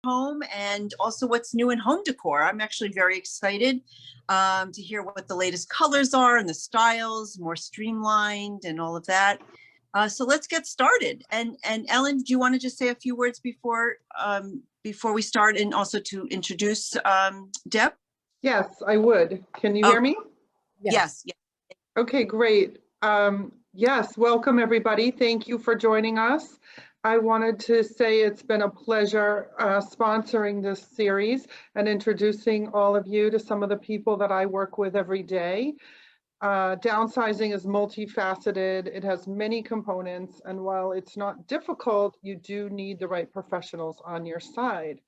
home and also what's new in home decor. I'm actually very excited to hear what the latest colors are and the styles, more streamlined and all of that. So let's get started. And Ellen, do you want to just say a few words before we start, and also to introduce Deb? Yes, I would. Can you hear me? Yes. Okay, great. Yes, welcome everybody. Thank you for joining us. I wanted to say it's been a pleasure sponsoring this series and introducing all of you to some of the people that I work with every day. Downsizing is multifaceted. It has many components, and while it's not difficult, you do need the right professionals on your side,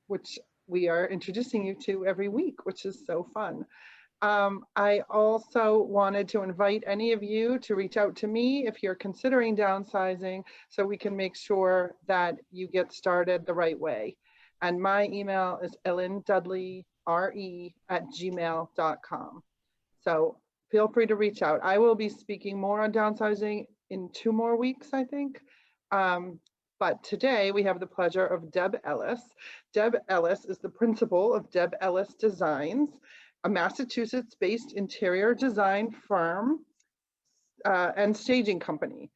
which we are introducing you to every week, which is so fun. I also wanted to invite any of you to reach out to me if you're considering downsizing, so we can make sure that you get started the right way. And my email is ellendudleyre@gmail.com. So feel free to reach out. I will be speaking more on downsizing in 2 more weeks, I think. But today we have the pleasure of Deb Ellis. Deb Ellis is the principal of Deb Ellis Designs, a Massachusetts-based interior design firm and staging company.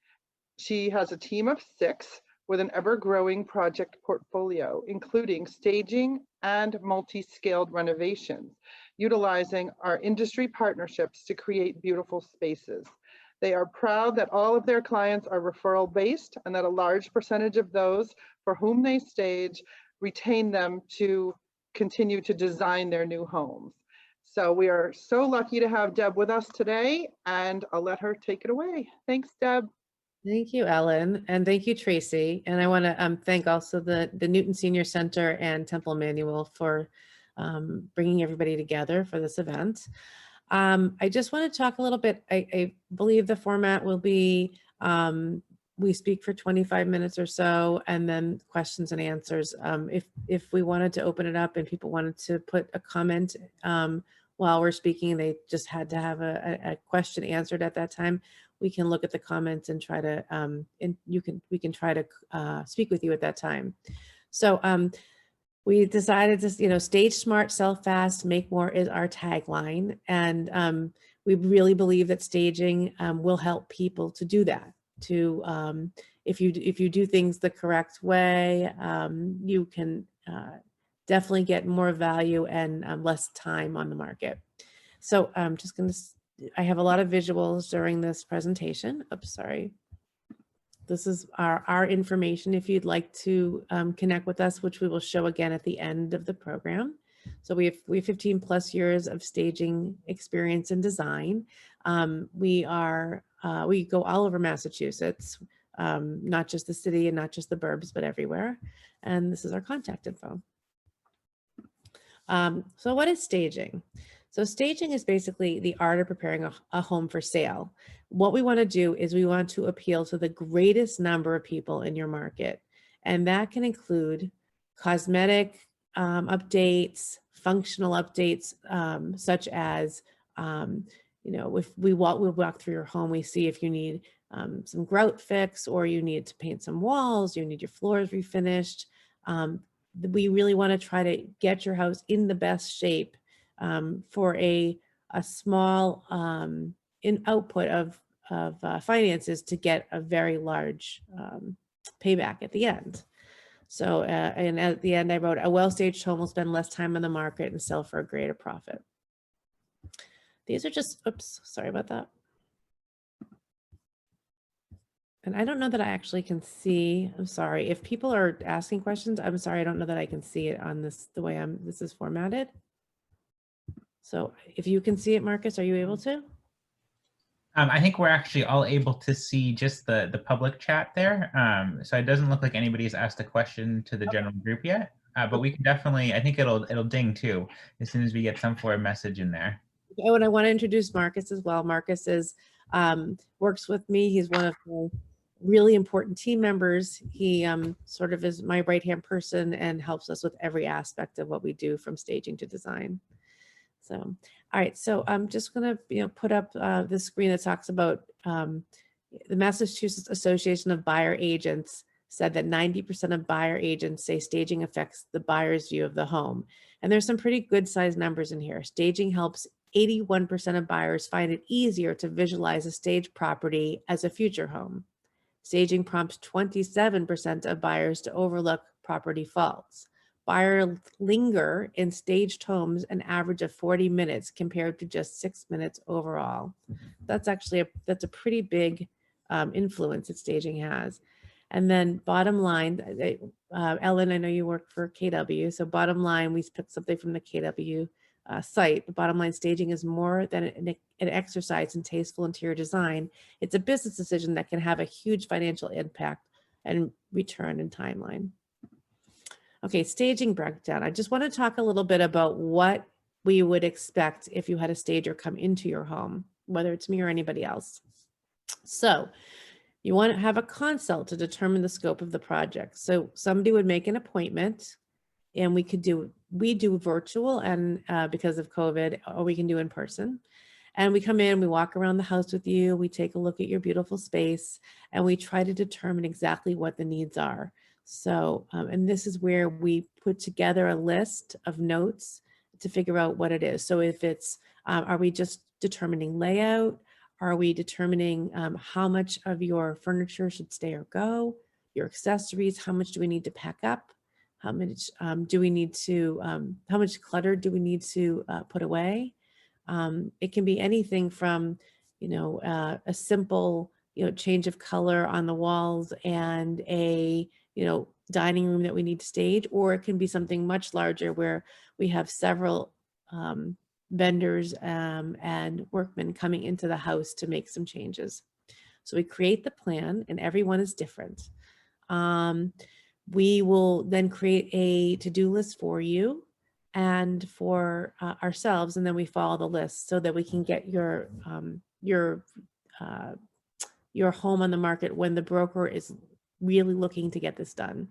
She has a team of 6 with an ever-growing project portfolio, including staging and multi-scaled renovations, utilizing our industry partnerships to create beautiful spaces. They are proud that all of their clients are referral-based and that a large percentage of those for whom they stage retain them to continue to design their new homes. So we are so lucky to have Deb with us today, and I'll let her take it away. Thanks, Deb. Thank you, Ellen, and thank you, Tracy. And I want to thank also the Newton Senior Center and Temple Manual for bringing everybody together for this event. I just want to talk a little bit. I believe the format will be we speak for 25 minutes or so, and then questions and answers. If we wanted to open it up and people wanted to put a comment while we're speaking, they just had to have a question answered at that time, we can look at the comments and try to we can try to speak with you at that time. So we decided to, stage smart, sell fast, make more is our tagline, and we really believe that staging will help people to do that. If you do things the correct way, you can definitely get more value and less time on the market. So I'm just going to, I have a lot of visuals during this presentation. Oops, sorry. This is our information if you'd like to connect with us, which we will show again at the end of the program. So we have 15 plus years of staging experience in design. We go all over Massachusetts, not just the city and not just the burbs, but everywhere. And this is our contact info. So what is staging? So staging is basically the art of preparing a home for sale. What we want to do is we want to appeal to the greatest number of people in your market. And that can include cosmetic updates, functional updates, such as, if we walk through your home, we see if you need some grout fix, or you need to paint some walls, you need your floors refinished. We really want to try to get your house in the best shape for a small output of finances to get a very large payback at the end. So, and at the end I wrote, a well-staged home will spend less time on the market and sell for a greater profit. These are just, oops, sorry about that. And I don't know that I actually can see, I'm sorry, if people are asking questions, I'm sorry, I don't know that I can see it on this, the way this is formatted. So if you can see it, Marcus, are you able to? I think we're actually all able to see just the public chat there. So it doesn't look like anybody's asked a question to the general group yet, but we can definitely, I think it'll ding too, as soon as we get some sort of message in there. Oh, and I want to introduce Marcus as well. Marcus works with me. He's one of the really important team members. He sort of is my right-hand person and helps us with every aspect of what we do, from staging to design. So, all right, so I'm just going to put up the screen that talks about the Massachusetts Association of Buyer Agents said that 90% of buyer agents say staging affects the buyer's view of the home. And there's some pretty good sized numbers in here. Staging helps 81% of buyers find it easier to visualize a staged property as a future home. Staging prompts 27% of buyers to overlook property faults. Buyers linger in staged homes an average of 40 minutes compared to just 6 minutes overall. That's actually that's a pretty big influence that staging has. And then bottom line, Ellen, I know you work for KW, so bottom line, we picked something from the KW site. The bottom line, staging is more than an exercise in tasteful interior design. It's a business decision that can have a huge financial impact and return and timeline. Okay, staging breakdown. I just want to talk a little bit about what we would expect if you had a stager come into your home, whether it's me or anybody else. So you want to have a consult to determine the scope of the project. So somebody would make an appointment, and we do virtual and because of COVID, or we can do in person. And we come in, we walk around the house with you, we take a look at your beautiful space, and we try to determine exactly what the needs are. So, and this is where we put together a list of notes to figure out what it is. So if it's, are we just determining layout? Are we determining how much of your furniture should stay or go? Your accessories, how much do we need to pack up? How much do we need to, how much clutter do we need to put away? It can be anything from, a simple, change of color on the walls and a, dining room that we need to stage, or it can be something much larger where we have several vendors and workmen coming into the house to make some changes. So we create the plan, and everyone is different. We will then create a to-do list for you and for ourselves, and then we follow the list so that we can get your home on the market when the broker is really looking to get this done.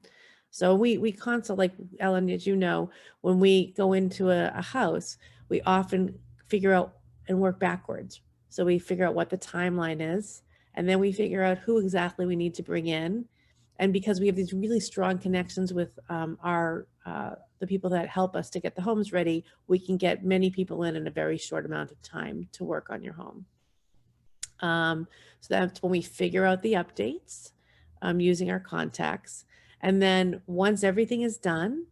So we consult, like Ellen, as you know, when we go into a house, we often figure out and work backwards. So we figure out what the timeline is, and then we figure out who exactly we need to bring in. And because we have these really strong connections with the people that help us to get the homes ready, we can get many people in a very short amount of time to work on your home. So that's when we figure out the updates using our contacts. And then once everything is done,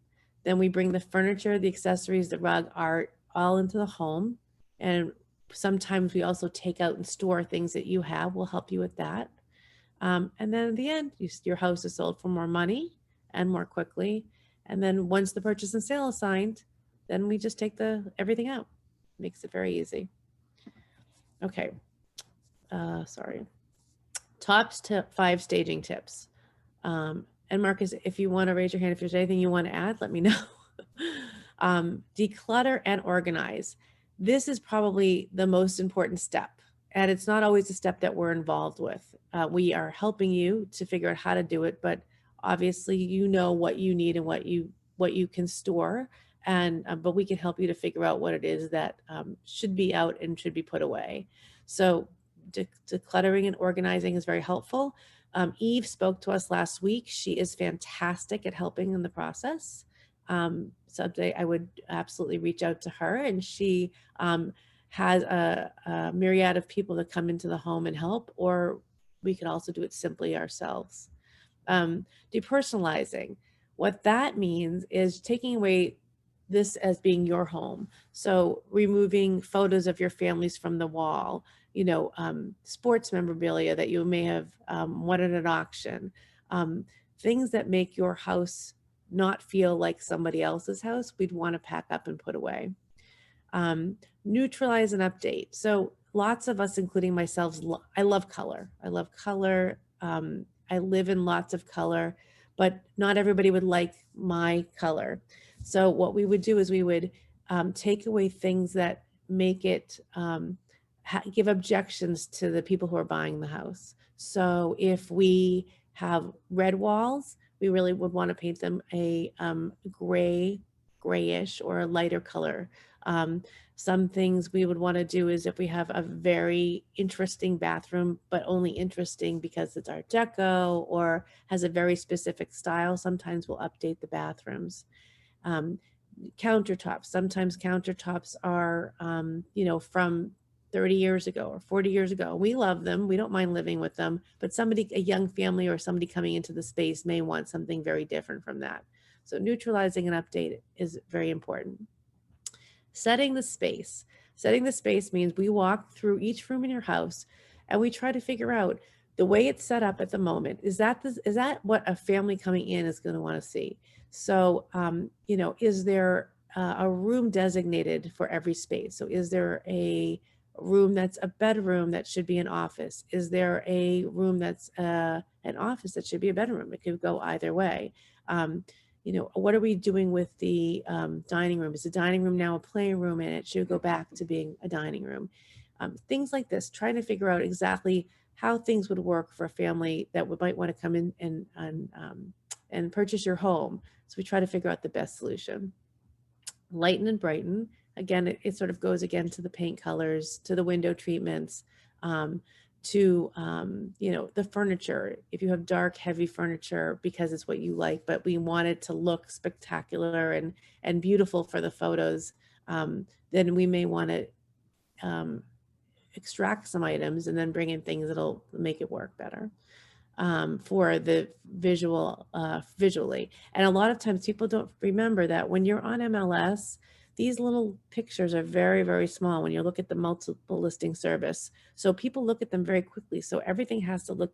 then we bring the furniture, the accessories, the rug, art, all into the home. And sometimes we also take out and store things that you have. We'll help you with that. And then at the end, your house is sold for more money and more quickly. And then once the purchase and sale is signed, then we just take everything out. Makes it very easy. Okay. Sorry. Top 5 staging tips. And Marcus, if you want to raise your hand, if there's anything you want to add, let me know. Declutter and organize. This is probably the most important step. And it's not always a step that we're involved with. We are helping you to figure out how to do it, but obviously you know what you need and what you can store. And but we can help you to figure out what it is that should be out and should be put away. So decluttering and organizing is very helpful. Eve spoke to us last week. She is fantastic at helping in the process. Someday I would absolutely reach out to her, and she has a myriad of people that come into the home and help, or we can also do it simply ourselves. Depersonalizing. What that means is taking away this as being your home. So removing photos of your families from the wall, sports memorabilia that you may have won at an auction, things that make your house not feel like somebody else's house, we'd want to pack up and put away. Neutralize and update. So lots of us, including myself, I love color. I love color. I live in lots of color, but not everybody would like my color. So what we would do is we would take away things that make it, give objections to the people who are buying the house. So if we have red walls, we really would want to paint them a gray grayish or a lighter color. Some things we would want to do is if we have a very interesting bathroom, but only interesting because it's Art Deco or has a very specific style, sometimes we'll update the bathrooms. Countertops, sometimes countertops are, you know, from 30 years ago or 40 years ago. We love them. We don't mind living with them, but somebody, a young family or somebody coming into the space may want something very different from that. So neutralizing an update is very important. Setting the space. Setting the space means we walk through each room in your house and we try to figure out the way it's set up at the moment. Is that what a family coming in is going to want to see? So, you know, is there a room designated for every space? So is there a room that's a bedroom that should be an office? Is there a room that's an office that should be a bedroom? It could go either way. You know, what are we doing with the dining room? Is the dining room now a playroom and it should go back to being a dining room? Things like this, trying to figure out exactly how things would work for a family that might want to come in and purchase your home. So we try to figure out the best solution. Lighten and brighten. Again, it sort of goes again to the paint colors, to the window treatments, to you know, the furniture. If you have dark, heavy furniture because it's what you like, but we want it to look spectacular and beautiful for the photos, then we may want to extract some items and then bring in things that'll make it work better for the visually. And a lot of times people don't remember that when you're on MLS, these little pictures are very, very small when you look at the multiple listing service. So people look at them very quickly. So everything has to look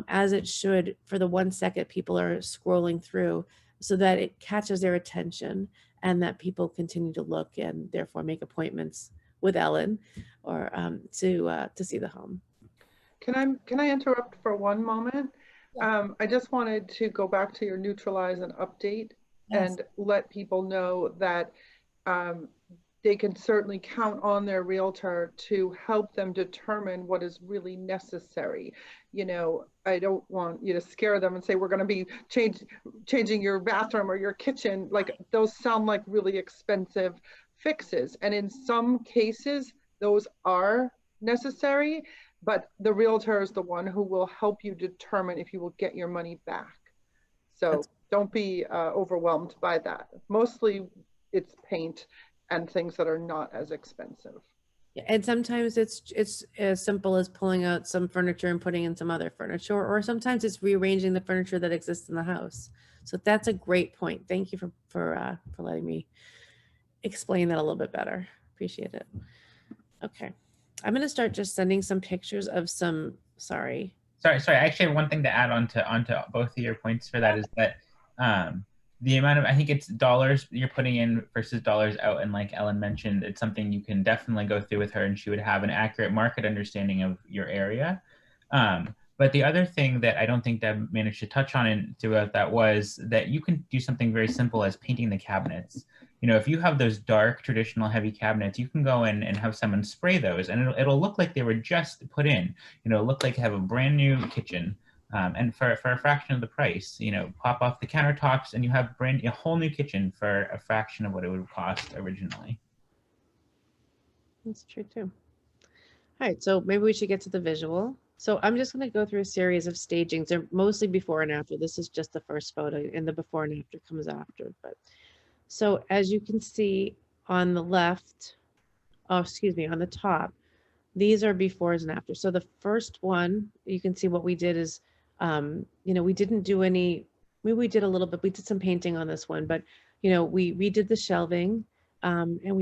as it should for the 1 second people are scrolling through, so that it catches their attention and that people continue to look and therefore make appointments with Ellen or to see the home. Can I interrupt for one moment? Yeah. I just wanted to go back to your neutralize and update. Yes. And let people know that they can certainly count on their realtor to help them determine what is really necessary. You know, I don't want you to scare them and say, we're going to be changing your bathroom or your kitchen. Like, those sound like really expensive fixes. And in some cases, those are necessary, but the realtor is the one who will help you determine if you will get your money back. So don't be overwhelmed by that. Mostly it's paint and things that are not as expensive. Yeah, and sometimes it's as simple as pulling out some furniture and putting in some other furniture, or sometimes it's rearranging the furniture that exists in the house. So that's a great point. Thank you for letting me explain that a little bit better. Appreciate it. Okay, I'm going to start just sending some pictures of some. Sorry. I actually have one thing to add onto both of your points for that is that the amount of, I think it's dollars you're putting in versus dollars out. And like Ellen mentioned, it's something you can definitely go through with her and she would have an accurate market understanding of your area. But the other thing that I don't think Deb managed to touch on throughout that was that you can do something very simple as painting the cabinets. You know, if you have those dark, traditional, heavy cabinets, you can go in and have someone spray those and it'll look like they were just put in. You know, look like you have a brand new kitchen. And for a fraction of the price, you know, pop off the countertops and you have a whole new kitchen for a fraction of what it would cost originally. That's true too. All right, so maybe we should get to the visual. So I'm just going to go through a series of stagings. They're mostly before and after. This is just the first photo, and the before and after comes after. But so as you can see on the left, oh, excuse me, on the top, these are befores and after. So the first one, you can see what we did is, you know, we didn't do any, maybe we did a little bit, we did some painting on this one, but, you know, we redid the shelving and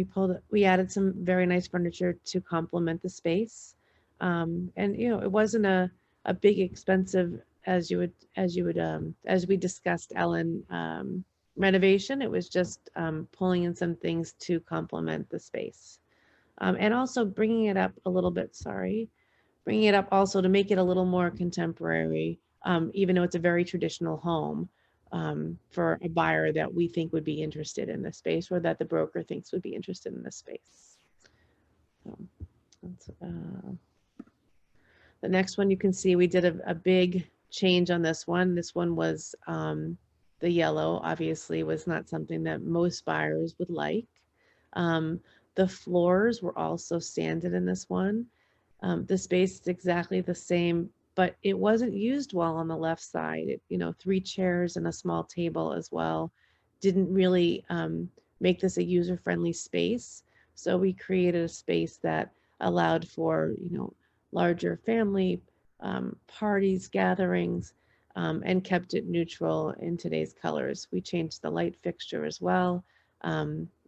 we added some very nice furniture to complement the space. And, you know, it wasn't a big expensive, as we discussed, Ellen, renovation. It was just pulling in some things to complement the space. And also bringing it up a little bit, bringing it up also to make it a little more contemporary, even though it's a very traditional home for a buyer that we think would be interested in this space or that the broker thinks would be interested in this space. So that's, the next one you can see we did a big change on this one. This one was the yellow obviously was not something that most buyers would like. The floors were also sanded in this one. The space is exactly the same, but it wasn't used well on the left side. You know, 3 chairs and a small table as well didn't really make this a user-friendly space. So we created a space that allowed for, you know, larger family parties, gatherings, and kept it neutral in today's colors. We changed the light fixture as well.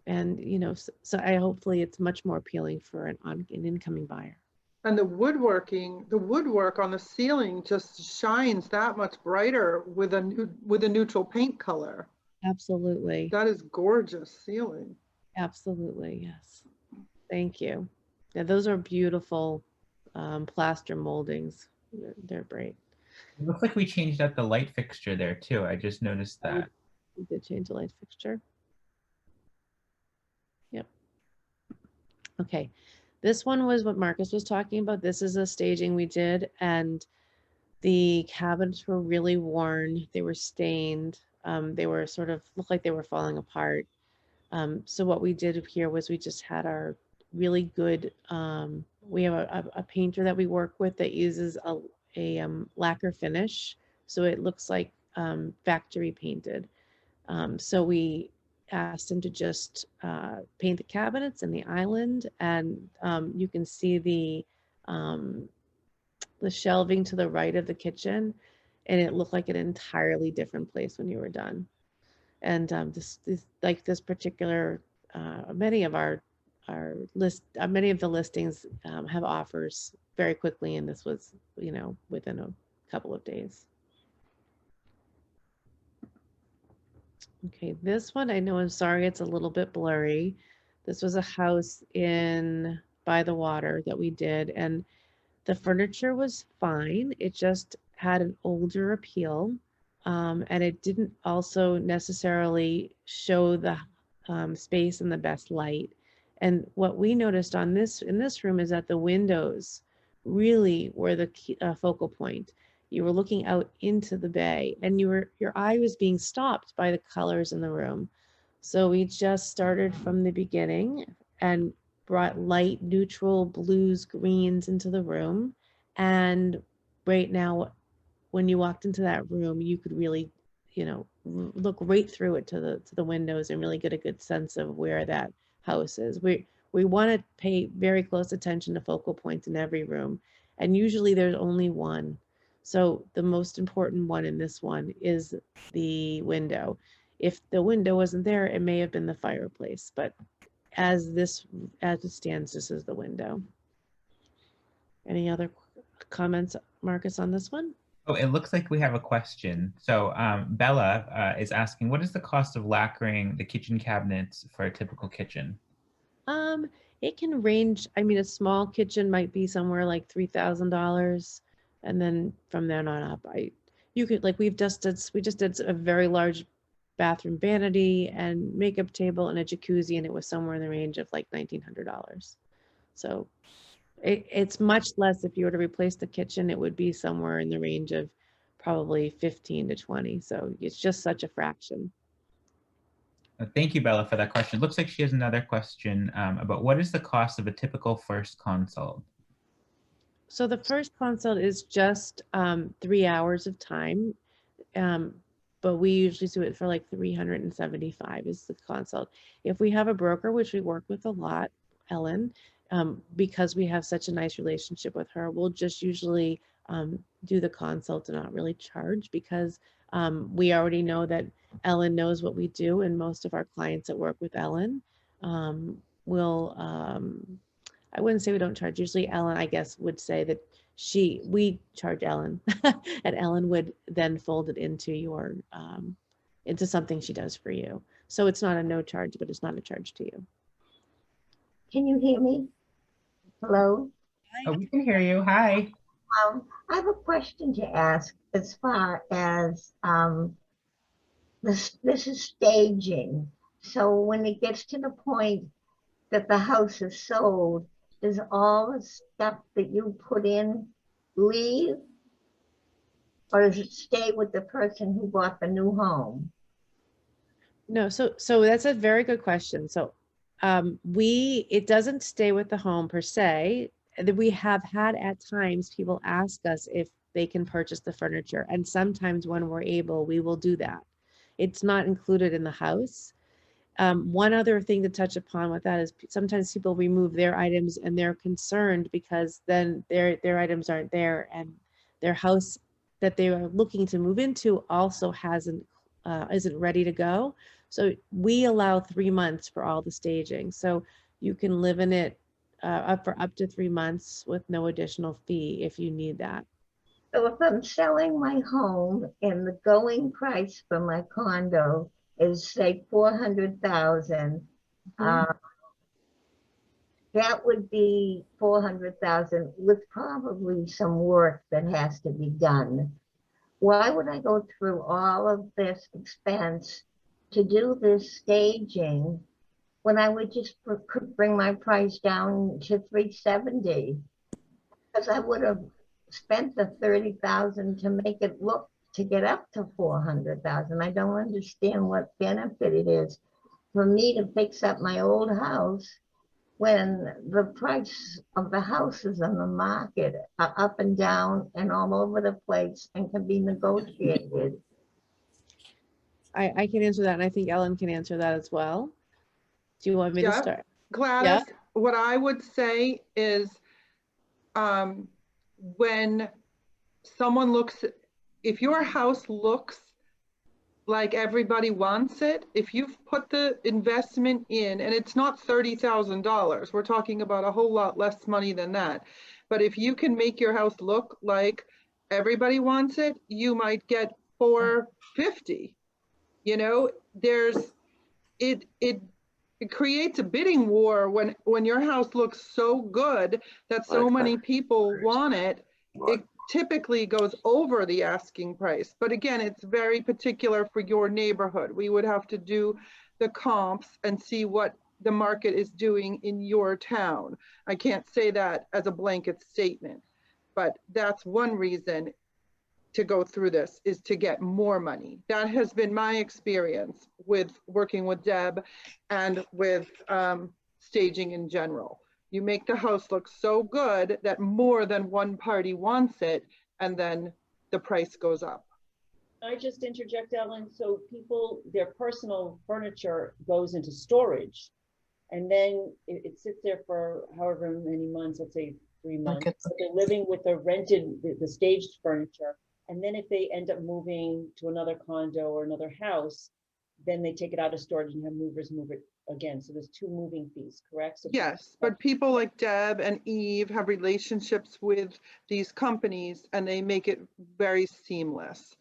And, you know, so I hopefully it's much more appealing for an incoming buyer. And the woodwork on the ceiling just shines that much brighter with a neutral paint color. Absolutely. That is gorgeous ceiling. Absolutely. Yes. Thank you. Yeah, those are beautiful plaster moldings. They're great. It looks like we changed out the light fixture there too. I just noticed that. We did change the light fixture. Yep. Okay. This one was what Marcus was talking about. This is a staging we did, and the cabinets were really worn. They were stained. They were sort of looked like they were falling apart. So what we did here was we just had our really good, we have a painter that we work with that uses a lacquer finish. So it looks like factory painted. So we asked him to just paint the cabinets and the island, and you can see the shelving to the right of the kitchen, and it looked like an entirely different place when you were done. And this particular, many of many of the listings have offers very quickly, and this was, you know, within a couple of days. Okay, this one I know, I'm sorry, it's a little bit blurry. This was a house by the water that we did, and the furniture was fine. It just had an older appeal, and it didn't also necessarily show the space in the best light. And what we noticed in this room is that the windows really were the focal point. You were looking out into the bay, and your eye was being stopped by the colors in the room. So we just started from the beginning and brought light, neutral blues, greens into the room. And right now, when you walked into that room, you could really, you know, look right through it to the windows and really get a good sense of where that house is. We want to pay very close attention to focal points in every room, and usually there's only one. So the most important one in this one is the window. If the window wasn't there, it may have been the fireplace, but as it stands, this is the window. Any other comments, Marcus, on this one? Oh, it looks like we have a question. So Bella is asking, what is the cost of lacquering the kitchen cabinets for a typical kitchen? It can range. I mean, a small kitchen might be somewhere like $3,000, and then from there on up, we just did a very large bathroom vanity and makeup table and a jacuzzi, and it was somewhere in the range of like $1,900. So it's much less. If you were to replace the kitchen, it would be somewhere in the range of probably 15 to 20. So it's just such a fraction. Thank you, Bella, for that question. Looks like she has another question about what is the cost of a typical first consult? So the first consult is just 3 hours of time, but we usually do it for like $375 is the consult. If we have a broker, which we work with a lot, Ellen, because we have such a nice relationship with her, we'll just usually do the consult and not really charge, because we already know that Ellen knows what we do, and most of our clients that work with Ellen will, I wouldn't say we don't charge. Usually Ellen, I guess, would say that we charge Ellen and Ellen would then fold it into into something she does for you. So it's not a no charge, but it's not a charge to you. Can you hear me? Hello? Oh, we can hear you. Hi. I have a question to ask as far as this is staging. So when it gets to the point that the house is sold, does all the stuff that you put in leave? Or does it stay with the person who bought the new home? No, so that's a very good question. So it doesn't stay with the home per se. We have had at times people ask us if they can purchase the furniture, and sometimes when we're able, we will do that. It's not included in the house. One other thing to touch upon with that is sometimes people remove their items and they're concerned because then their items aren't there, and their house that they are looking to move into also isn't ready to go. So we allow 3 months for all the staging. So you can live in it for up to 3 months with no additional fee if you need that. So if I'm selling my home and the going price for my condo is say 400,000, that would be 400,000 with probably some work that has to be done. Why would I go through all of this expense to do this staging when I would just could bring my price down to 370? Because I would have spent the 30,000 to make it look to get up to 400,000. I don't understand what benefit it is for me to fix up my old house when the price of the houses on the market are up and down and all over the place and can be negotiated. I can answer that, and I think Ellen can answer that as well. Do you want me to Yeah. start? Gladys, what I would say is when someone looks, if your house looks like everybody wants it, if you've put the investment in, and it's not $30,000, we're talking about a whole lot less money than that. But if you can make your house look like everybody wants it, you might get 450. You know, it creates a bidding war when your house looks so good that so many people want it. It typically goes over the asking price. But again, it's very particular for your neighborhood. We would have to do the comps and see what the market is doing in your town. I can't say that as a blanket statement, but that's one reason to go through this, is to get more money. That has been my experience with working with Deb and with staging in general. You make the house look so good that more than one party wants it, and then the price goes up. I just interject, Ellen. So people, their personal furniture goes into storage, and then it sits there for however many months, let's say 3 months. Okay. But they're living with the rented, the staged furniture. And then if they end up moving to another condo or another house, then they take it out of storage and have movers move it again. So there's 2 moving fees, correct? So yes, but people like Deb and Eve have relationships with these companies and they make it very seamless.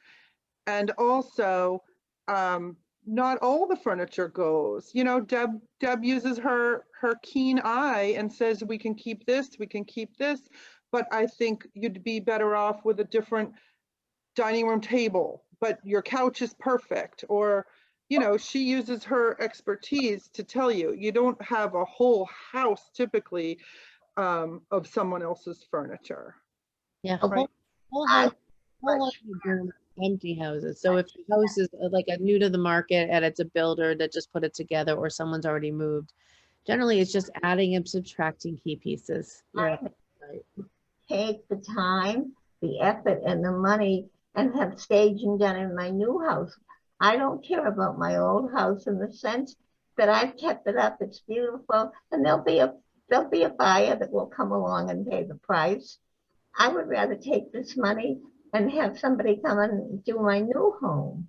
And also, not all the furniture goes. You know, Deb uses her keen eye and says, we can keep this, we can keep this, but I think you'd be better off with a different dining room table, but your couch is perfect. Or, you know, she uses her expertise to tell you, you don't have a whole house typically of someone else's furniture. Yeah, Right. whole house are empty houses. So if the house is like a new to the market and it's a builder that just put it together, or someone's already moved, generally it's just adding and subtracting key pieces. Yeah. Right. Take the time, the effort, and the money and have staging done in my new house. I don't care about my old house in the sense that I've kept it up. It's beautiful, and there'll be a buyer that will come along and pay the price. I would rather take this money and have somebody come and do my new home.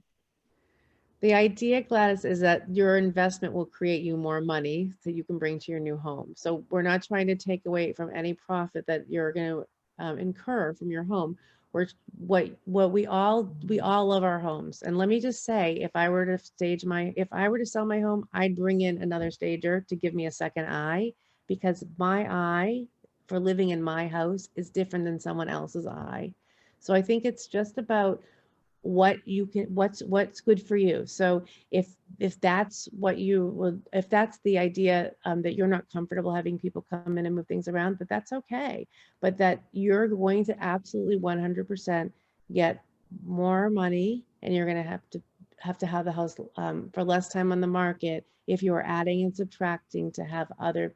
The idea, Gladys, is that your investment will create you more money that you can bring to your new home. So we're not trying to take away from any profit that you're going to incur from your home. We all love our homes. And let me just say, if I were to sell my home, I'd bring in another stager to give me a second eye, because my eye for living in my house is different than someone else's eye. So I think it's just about what's good for you. So if that's what if that's the idea, that you're not comfortable having people come in and move things around, but that's okay. But that you're going to absolutely 100% get more money, and you're going to have to have to have the house for less time on the market if you are adding and subtracting to have other,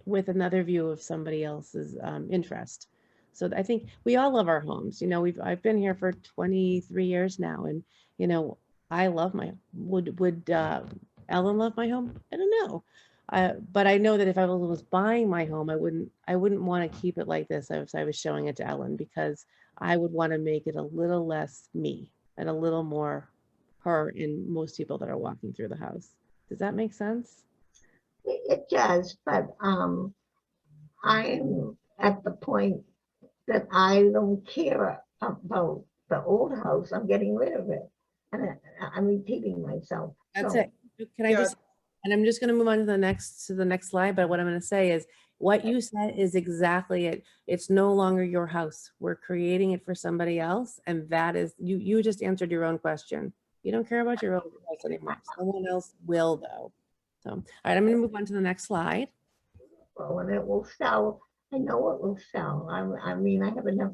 with another view of somebody else's interest. So I think we all love our homes. You know, I've been here for 23 years now, and you know, I love my, would Ellen love my home? I don't know. But I know that if I was buying my home, I wouldn't want to keep it like this. I was showing it to Ellen, because I would want to make it a little less me and a little more her and most people that are walking through the house. Does that make sense? It does, but I'm at the point that I don't care about the old house. I'm getting rid of it. And I'm repeating myself. That's So, it. Can I Yeah. just, and I'm just going to move on to the next slide, but what I'm going to say is what you said is exactly it. It's no longer your house. We're creating it for somebody else. And that is, you just answered your own question. You don't care about your own house anymore. Someone else will, though. So, all right, I'm going to move on to the next slide. well, and it will sell. I know it will sell. I mean, I have enough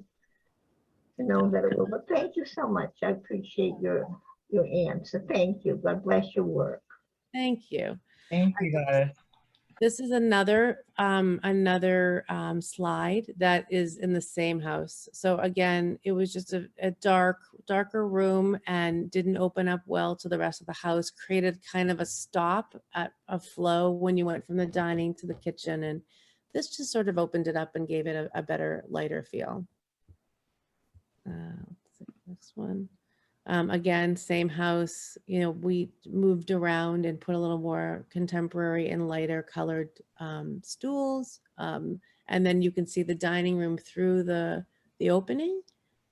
to know that it will. But thank you so much. I appreciate your answer. Thank you. God bless your work. Thank you. Thank you, guys. This is another slide that is in the same house. So again, it was just a darker room and didn't open up well to the rest of the house, created kind of a stop at a flow when you went from the dining to the kitchen. And this just sort of opened it up and gave it a better, lighter feel. Let's see, next one. Again, same house, you know, we moved around and put a little more contemporary and lighter colored stools. And then you can see the dining room through the opening,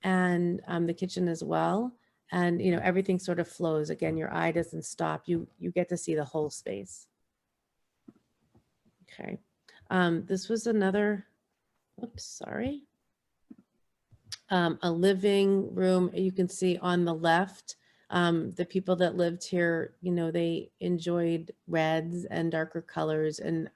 and the kitchen as well. And, you know, everything sort of flows. Again, your eye doesn't stop. You get to see the whole space. Okay. This was another, oops, sorry. A living room. You can see on the left, the people that lived here, you know, they enjoyed reds and darker colors and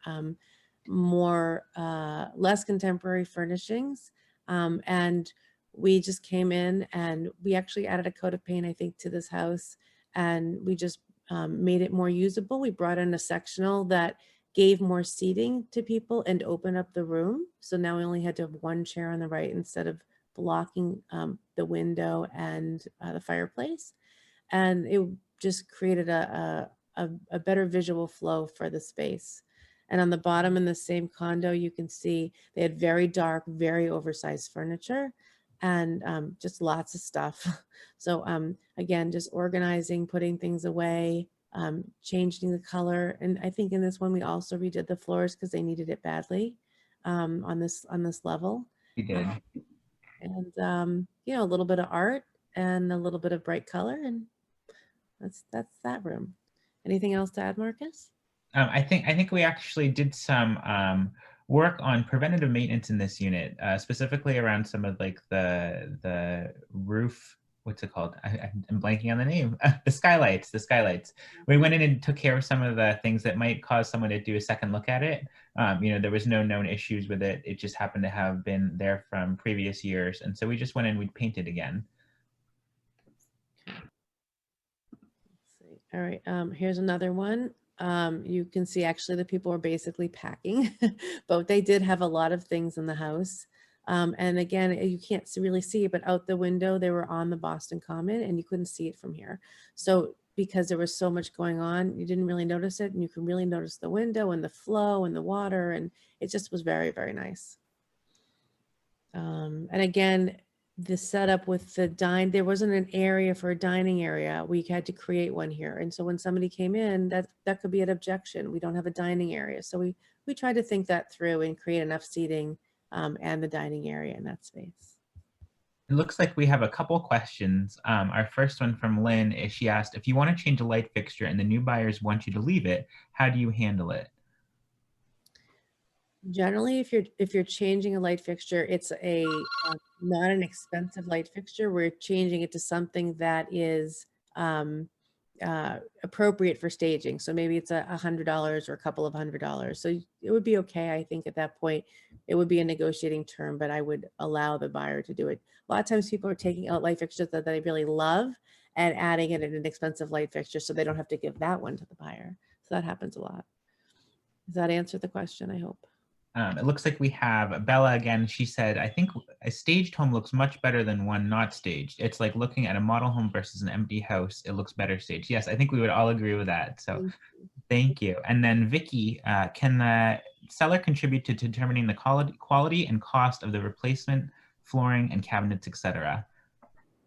less contemporary furnishings. And we just came in and we actually added a coat of paint, I think, to this house, and we just made it more usable. We brought in a sectional that gave more seating to people and opened up the room. So now we only had to have one chair on the right instead of blocking the window and the fireplace. And it just created a better visual flow for the space. And on the bottom in the same condo, you can see they had very dark, very oversized furniture and just lots of stuff. So again, just organizing, putting things away, changing the color. And I think in this one, we also redid the floors because they needed it badly on this level. You did. And you know, a little bit of art and a little bit of bright color, and that's that room. Anything else to add, Marcus? I think we actually did some work on preventative maintenance in this unit, specifically around some of like the roof. What's it called? I'm blanking on the name. The skylights. We went in and took care of some of the things that might cause someone to do a second look at it. You know, there was no known issues with it. It just happened to have been there from previous years. And so we just went in, we painted again. Let's see. All right, here's another one. You can see actually the people were basically packing, but they did have a lot of things in the house. And again, you can't really see it, but out the window, they were on the Boston Common and you couldn't see it from here. So because there was so much going on, you didn't really notice it, and you can really notice the window and the flow and the water, and it just was very, very nice. And again, the setup with the there wasn't an area for a dining area. We had to create one here. And so when somebody came in, that could be an objection. We don't have a dining area. So we tried to think that through and create enough seating and the dining area in that space. It looks like we have a couple questions. Our first one from Lynn is, she asked, if you want to change a light fixture and the new buyers want you to leave it, how do you handle it? Generally, if you're changing a light fixture, it's not an expensive light fixture. We're changing it to something that is appropriate for staging. So maybe it's $100 or a couple of $100. So it would be okay. I think at that point, it would be a negotiating term, but I would allow the buyer to do it. A lot of times people are taking out light fixtures that they really love and adding in an inexpensive light fixture so they don't have to give that one to the buyer. So that happens a lot. Does that answer the question? I hope. It looks like we have Bella again. She said, I think a staged home looks much better than one not staged. It's like looking at a model home versus an empty house. It looks better staged. Yes, I think we would all agree with that. So thank you. And then Vicky, can the seller contribute to determining the quality and cost of the replacement flooring and cabinets, etc.?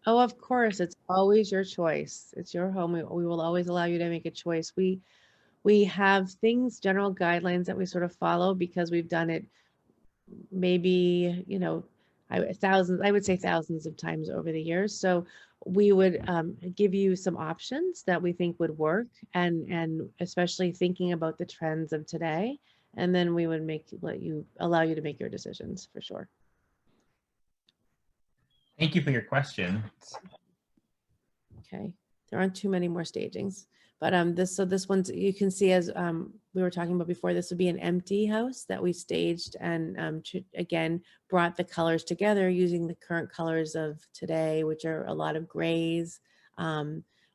Oh, of course, it's always your choice. It's your home. We will always allow you to make a choice. We have things, general guidelines that we sort of follow because we've done it maybe, you know, I would say thousands of times over the years. So we would give you some options that we think would work, and especially thinking about the trends of today. And then we would allow you to make your decisions for sure. Thank you for your question. Okay, there aren't too many more stagings, but this one's, you can see, as we were talking about before, this would be an empty house that we staged and again brought the colors together using the current colors of today, which are a lot of grays.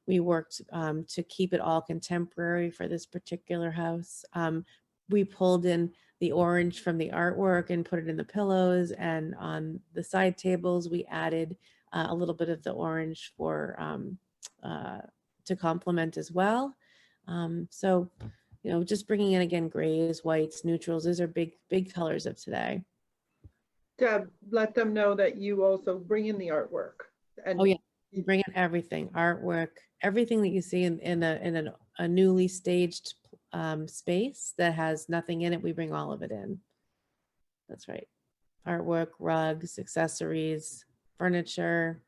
We worked to keep it all contemporary for this particular house. We pulled in the orange from the artwork and put it in the pillows, and on the side tables we added a little bit of the orange for to complement as well. So, you know, just bringing in again grays, whites, neutrals. These are big colors of today. Deb, let them know that you also bring in the artwork. And Oh yeah, you bring in everything, artwork, everything that you see in a newly staged space that has nothing in it. We bring all of it in. That's right. Artwork, rugs, accessories, furniture,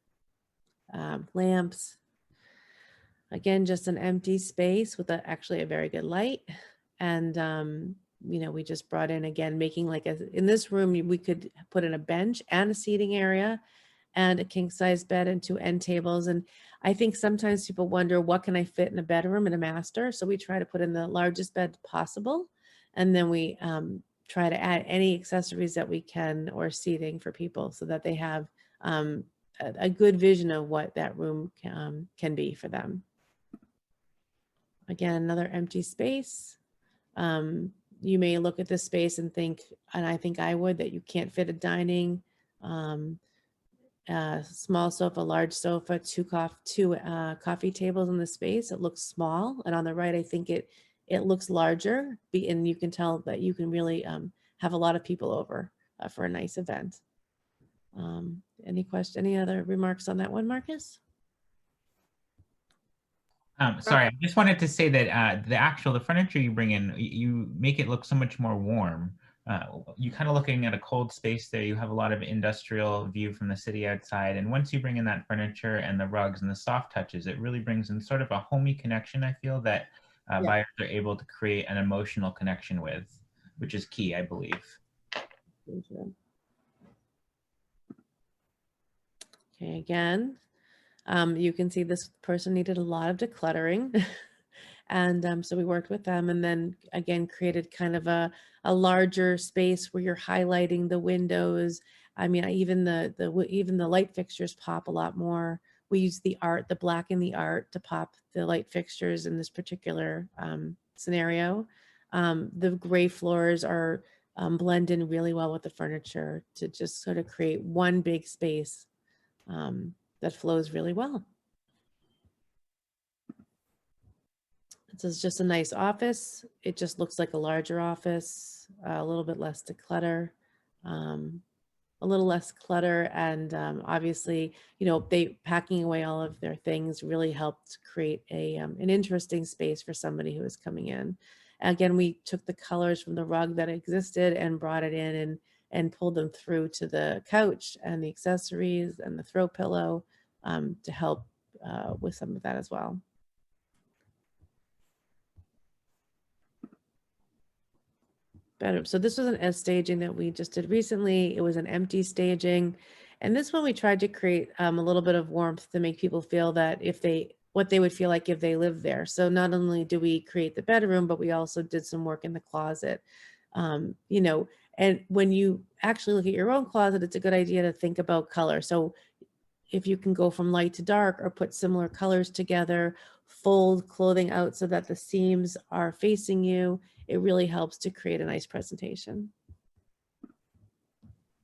lamps. Again, just an empty space with actually a very good light. And, you know, we just brought in, again, making like in this room, we could put in a bench and a seating area and a king size bed and 2 end tables. And I think sometimes people wonder, what can I fit in a bedroom and a master? So we try to put in the largest bed possible. And then we try to add any accessories that we can, or seating for people, so that they have a good vision of what that room can be for them. Again, another empty space. You may look at this space and think, and I think I would, that you can't fit a dining, small sofa, large sofa, two coffee tables in the space. It looks small, and on the right, I think it looks larger, and you can tell that you can really have a lot of people over for a nice event. Any other remarks on that one, Marcus? Sorry, I just wanted to say that the furniture you bring in, you make it look so much more warm. You kind of looking at a cold space there. You have a lot of industrial view from the city outside. And once you bring in that furniture and the rugs and the soft touches, it really brings in sort of a homey connection, I feel, that buyers are able to create an emotional connection with, which is key, I believe. Okay, again, you can see this person needed a lot of decluttering. And so we worked with them, and then again created kind of a larger space where you're highlighting the windows. I mean, even the light fixtures pop a lot more. We use the black in the art to pop the light fixtures in this particular scenario. The gray floors are blend in really well with the furniture to just sort of create one big space that flows really well. This is just a nice office. It just looks like a larger office, a little bit less declutter, a little less clutter. And obviously, you know, packing away all of their things really helped create an interesting space for somebody who is coming in. Again, we took the colors from the rug that existed and brought it in and pulled them through to the couch and the accessories and the throw pillow to help with some of that as well. Better. So this was an S staging that we just did recently. It was an empty staging. And this one we tried to create a little bit of warmth to make people feel that what they would feel like if they lived there. So not only do we create the bedroom, but we also did some work in the closet. You know, and when you actually look at your own closet, it's a good idea to think about color. So if you can go from light to dark or put similar colors together, fold clothing out so that the seams are facing you, it really helps to create a nice presentation.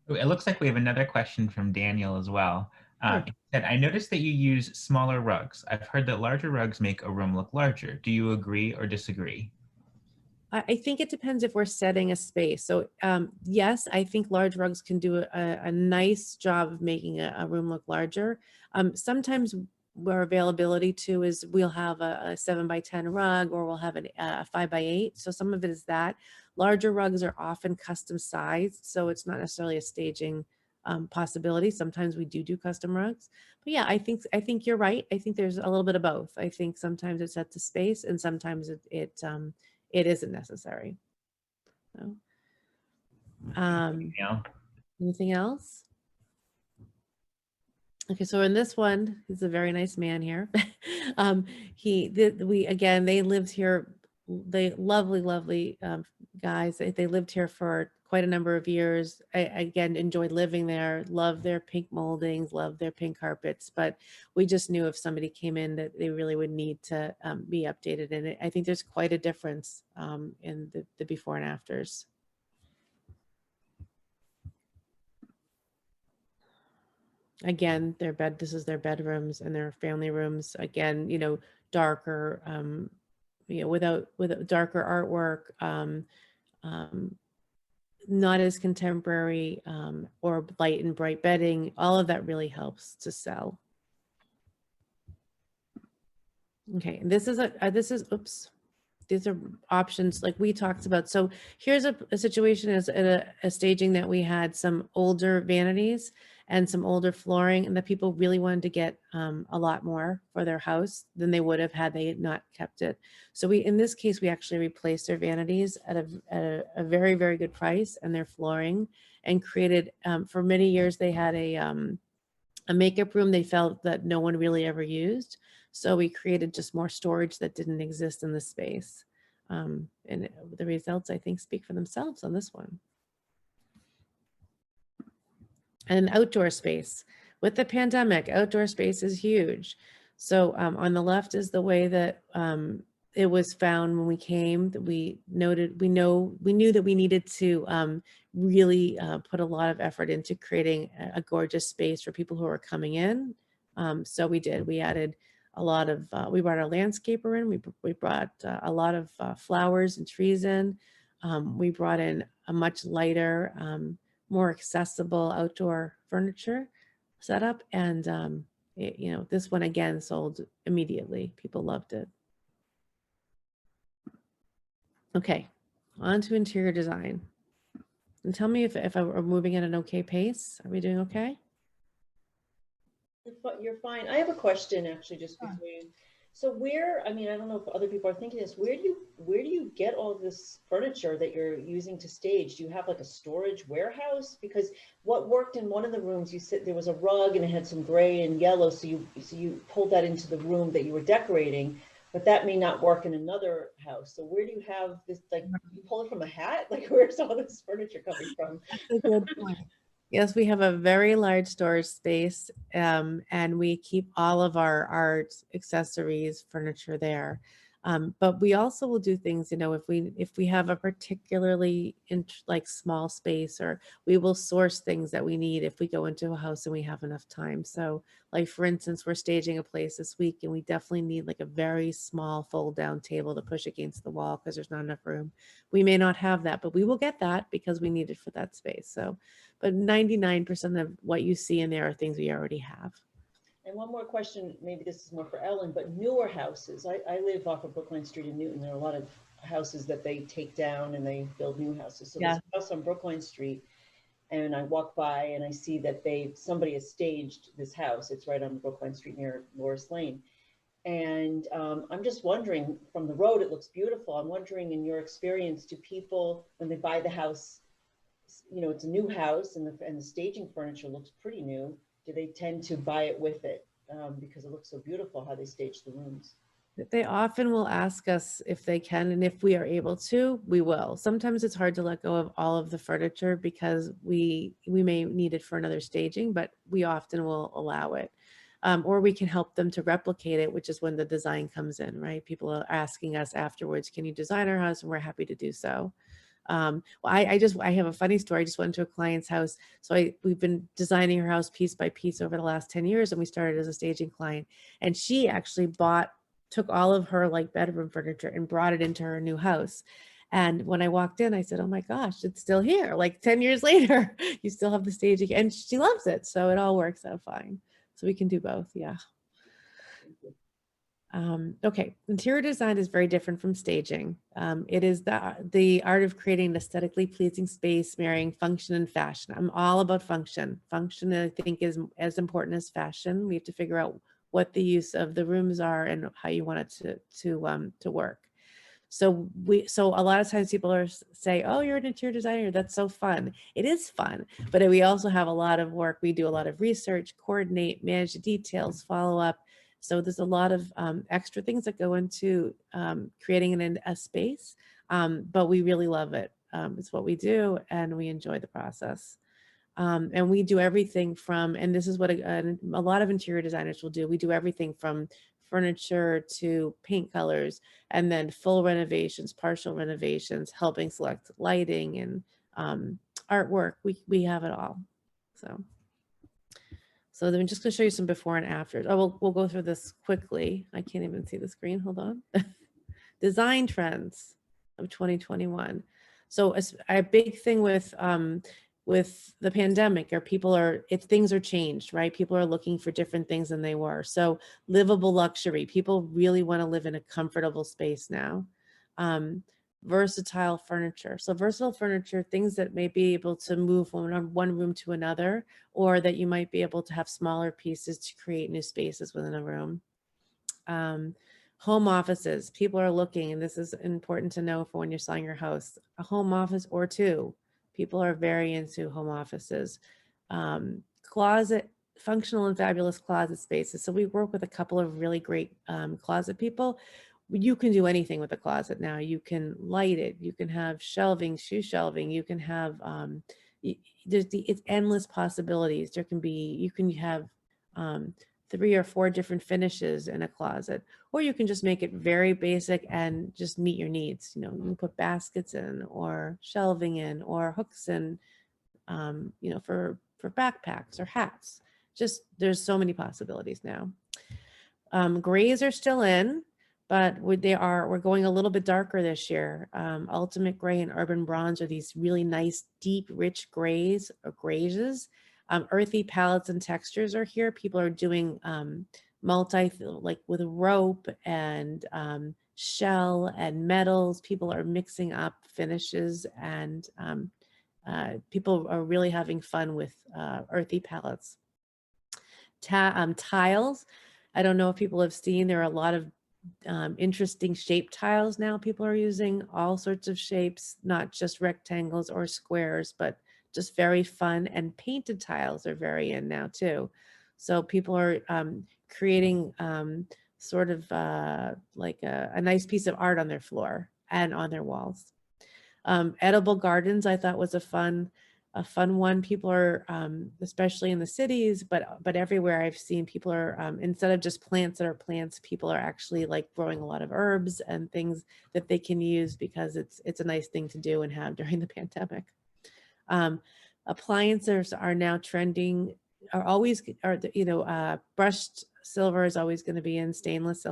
It looks like we have another question from Daniel as well. He said, I noticed that you use smaller rugs. I've heard that larger rugs make a room look larger. Do you agree or disagree? I think it depends if we're setting a space. So yes, I think large rugs can do a nice job of making a room look larger. Sometimes where availability too is we'll have a 7x10 rug, or we'll have a 5x8. So some of it is that. Larger rugs are often custom sized, so it's not necessarily a staging possibility. Sometimes we do custom rugs. But yeah, I think you're right. I think there's a little bit of both. I think sometimes it sets a space, and sometimes it isn't necessary. So, Yeah. anything else? Okay, so in this one, he's a very nice man here. They lived here. They lovely guys. They lived here for quite a number of years. I again enjoyed living there. Love their pink moldings. Love their pink carpets. But we just knew if somebody came in that they really would need to be updated. And I think there's quite a difference in the before and afters. Again, this is their bedrooms and their family rooms. Again, darker, without darker artwork, not as contemporary, or light and bright bedding. All of that really helps to sell. Okay, and oops. These are options like we talked about. So here's a situation as a staging that we had some older vanities and some older flooring, and that people really wanted to get a lot more for their house than they would have had they not kept it. So in this case, we actually replaced their vanities at a very, very good price, and their flooring, and created, for many years, they had a makeup room they felt that no one really ever used. So we created just more storage that didn't exist in the space. And the results, I think, speak for themselves on this one. And an outdoor space. With the pandemic, outdoor space is huge. So on the left is the way that it was found when we came. That we knew that we needed to really put a lot of effort into creating a gorgeous space for people who are coming in. So we did. We added a lot of. We brought our landscaper in. We brought a lot of flowers and trees in. We brought in a much lighter, more accessible outdoor furniture setup, and this one again sold immediately. People loved it. Okay, on to interior design. And tell me if we're moving at an okay pace. Are we doing okay? You're fine. I have a question actually, just before you. So I don't know if other people are thinking this, where do you get all this furniture that you're using to stage? Do you have like a storage warehouse? Because what worked in one of the rooms, you said there was a rug and it had some gray and yellow, so you pulled that into the room that you were decorating, but that may not work in another house. So where do you have this, like, you pull it from a hat? Like, where's all this furniture coming from? That's a good point. Yes, we have a very large storage space, and we keep all of our art, accessories, furniture there. But we also will do things, if we have a particularly small space, or we will source things that we need if we go into a house and we have enough time. So like, for instance, we're staging a place this week and we definitely need like a very small fold down table to push against the wall because there's not enough room. We may not have that, but we will get that because we need it for that space. So, but 99% of what you see in there are things we already have. And one more question, maybe this is more for Ellen, but newer houses. I live off of Brookline Street in Newton. There are a lot of houses that they take down and they build new houses. So there's a house on Brookline Street, and I walk by and I see that somebody has staged this house. It's right on Brookline Street near Loris Lane. And I'm just wondering, from the road, it looks beautiful. I'm wondering, in your experience, do people, when they buy the house, it's a new house and the staging furniture looks pretty new, do they tend to buy it with it because it looks so beautiful how they stage the rooms? They often will ask us if they can, and if we are able to, we will. Sometimes it's hard to let go of all of the furniture because we may need it for another staging, but we often will allow it. Or we can help them to replicate it, which is when the design comes in, right? People are asking us afterwards, can you design our house? And we're happy to do so. Well, I have a funny story. I just went to a client's house. So we've been designing her house piece by piece over the last 10 years, and we started as a staging client. And she actually took all of her like bedroom furniture and brought it into her new house. And when I walked in, I said, oh my gosh, it's still here. Like 10 years later, you still have the staging, and she loves it. So it all works out fine. So we can do both. Yeah. Okay, interior design is very different from staging. It is the art of creating an aesthetically pleasing space, marrying function and fashion. I'm all about function. Function, I think, is as important as fashion. We have to figure out what the use of the rooms are and how you want it to work. So a lot of times people say, oh, you're an interior designer, that's so fun. It is fun, but we also have a lot of work. We do a lot of research, coordinate, manage the details, follow up. So there's a lot of extra things that go into creating a space, but we really love it. It's what we do, and we enjoy the process. And we do everything from, and this is what a lot of interior designers will do. We do everything from furniture to paint colors, and then full renovations, partial renovations, helping select lighting and artwork. We have it all. So then I'm just going to show you some before and afters. Oh, we'll go through this quickly. I can't even see the screen. Hold on. Design trends of 2021. So a big thing with the pandemic things are changed, right? People are looking for different things than they were. So livable luxury, people really want to live in a comfortable space now. Versatile furniture. So versatile furniture, things that may be able to move from one room to another, or that you might be able to have smaller pieces to create new spaces within a room. Home offices, people are looking, and this is important to know for when you're selling your house, a home office or two. People are very into home offices. Closet, functional and fabulous closet spaces. So we work with a couple of really great closet people. You can do anything with a closet now. You can light it. You can have shelving, shoe shelving. You can have, it's endless possibilities. You can have 3 or 4 different finishes in a closet, or you can just make it very basic and just meet your needs. You can put baskets in, or shelving in, or hooks in, for backpacks or hats. Just, there's so many possibilities now. Grays are still in, but we're going a little bit darker this year. Ultimate gray and urban bronze are these really nice, deep, rich grays or grazes. Earthy palettes and textures are here. People are doing like with rope and shell and metals. People are mixing up finishes, and people are really having fun with earthy palettes. Tiles. I don't know if people have seen, there are a lot of interesting shape tiles now. People are using all sorts of shapes, not just rectangles or squares, but just very fun. And painted tiles are very in now too. So people are creating sort of like a nice piece of art on their floor and on their walls. Edible gardens, I thought was a fun one. People are, especially in the cities, but everywhere I've seen, people are, instead of just plants that are plants, people are actually like growing a lot of herbs and things that they can use because it's a nice thing to do and have during the pandemic. Appliances are now trending, brushed silver is always going to be in, stainless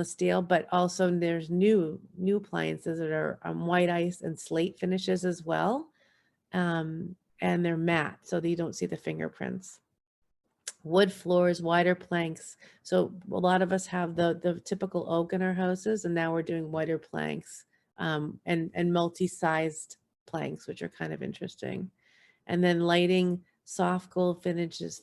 steel, but also there's new appliances that are white ice and slate finishes as well. And they're matte, so that you don't see the fingerprints. Wood floors, wider planks. So a lot of us have the typical oak in our houses, and now we're doing wider planks and multi-sized planks, which are kind of interesting. And then lighting, soft gold finishes,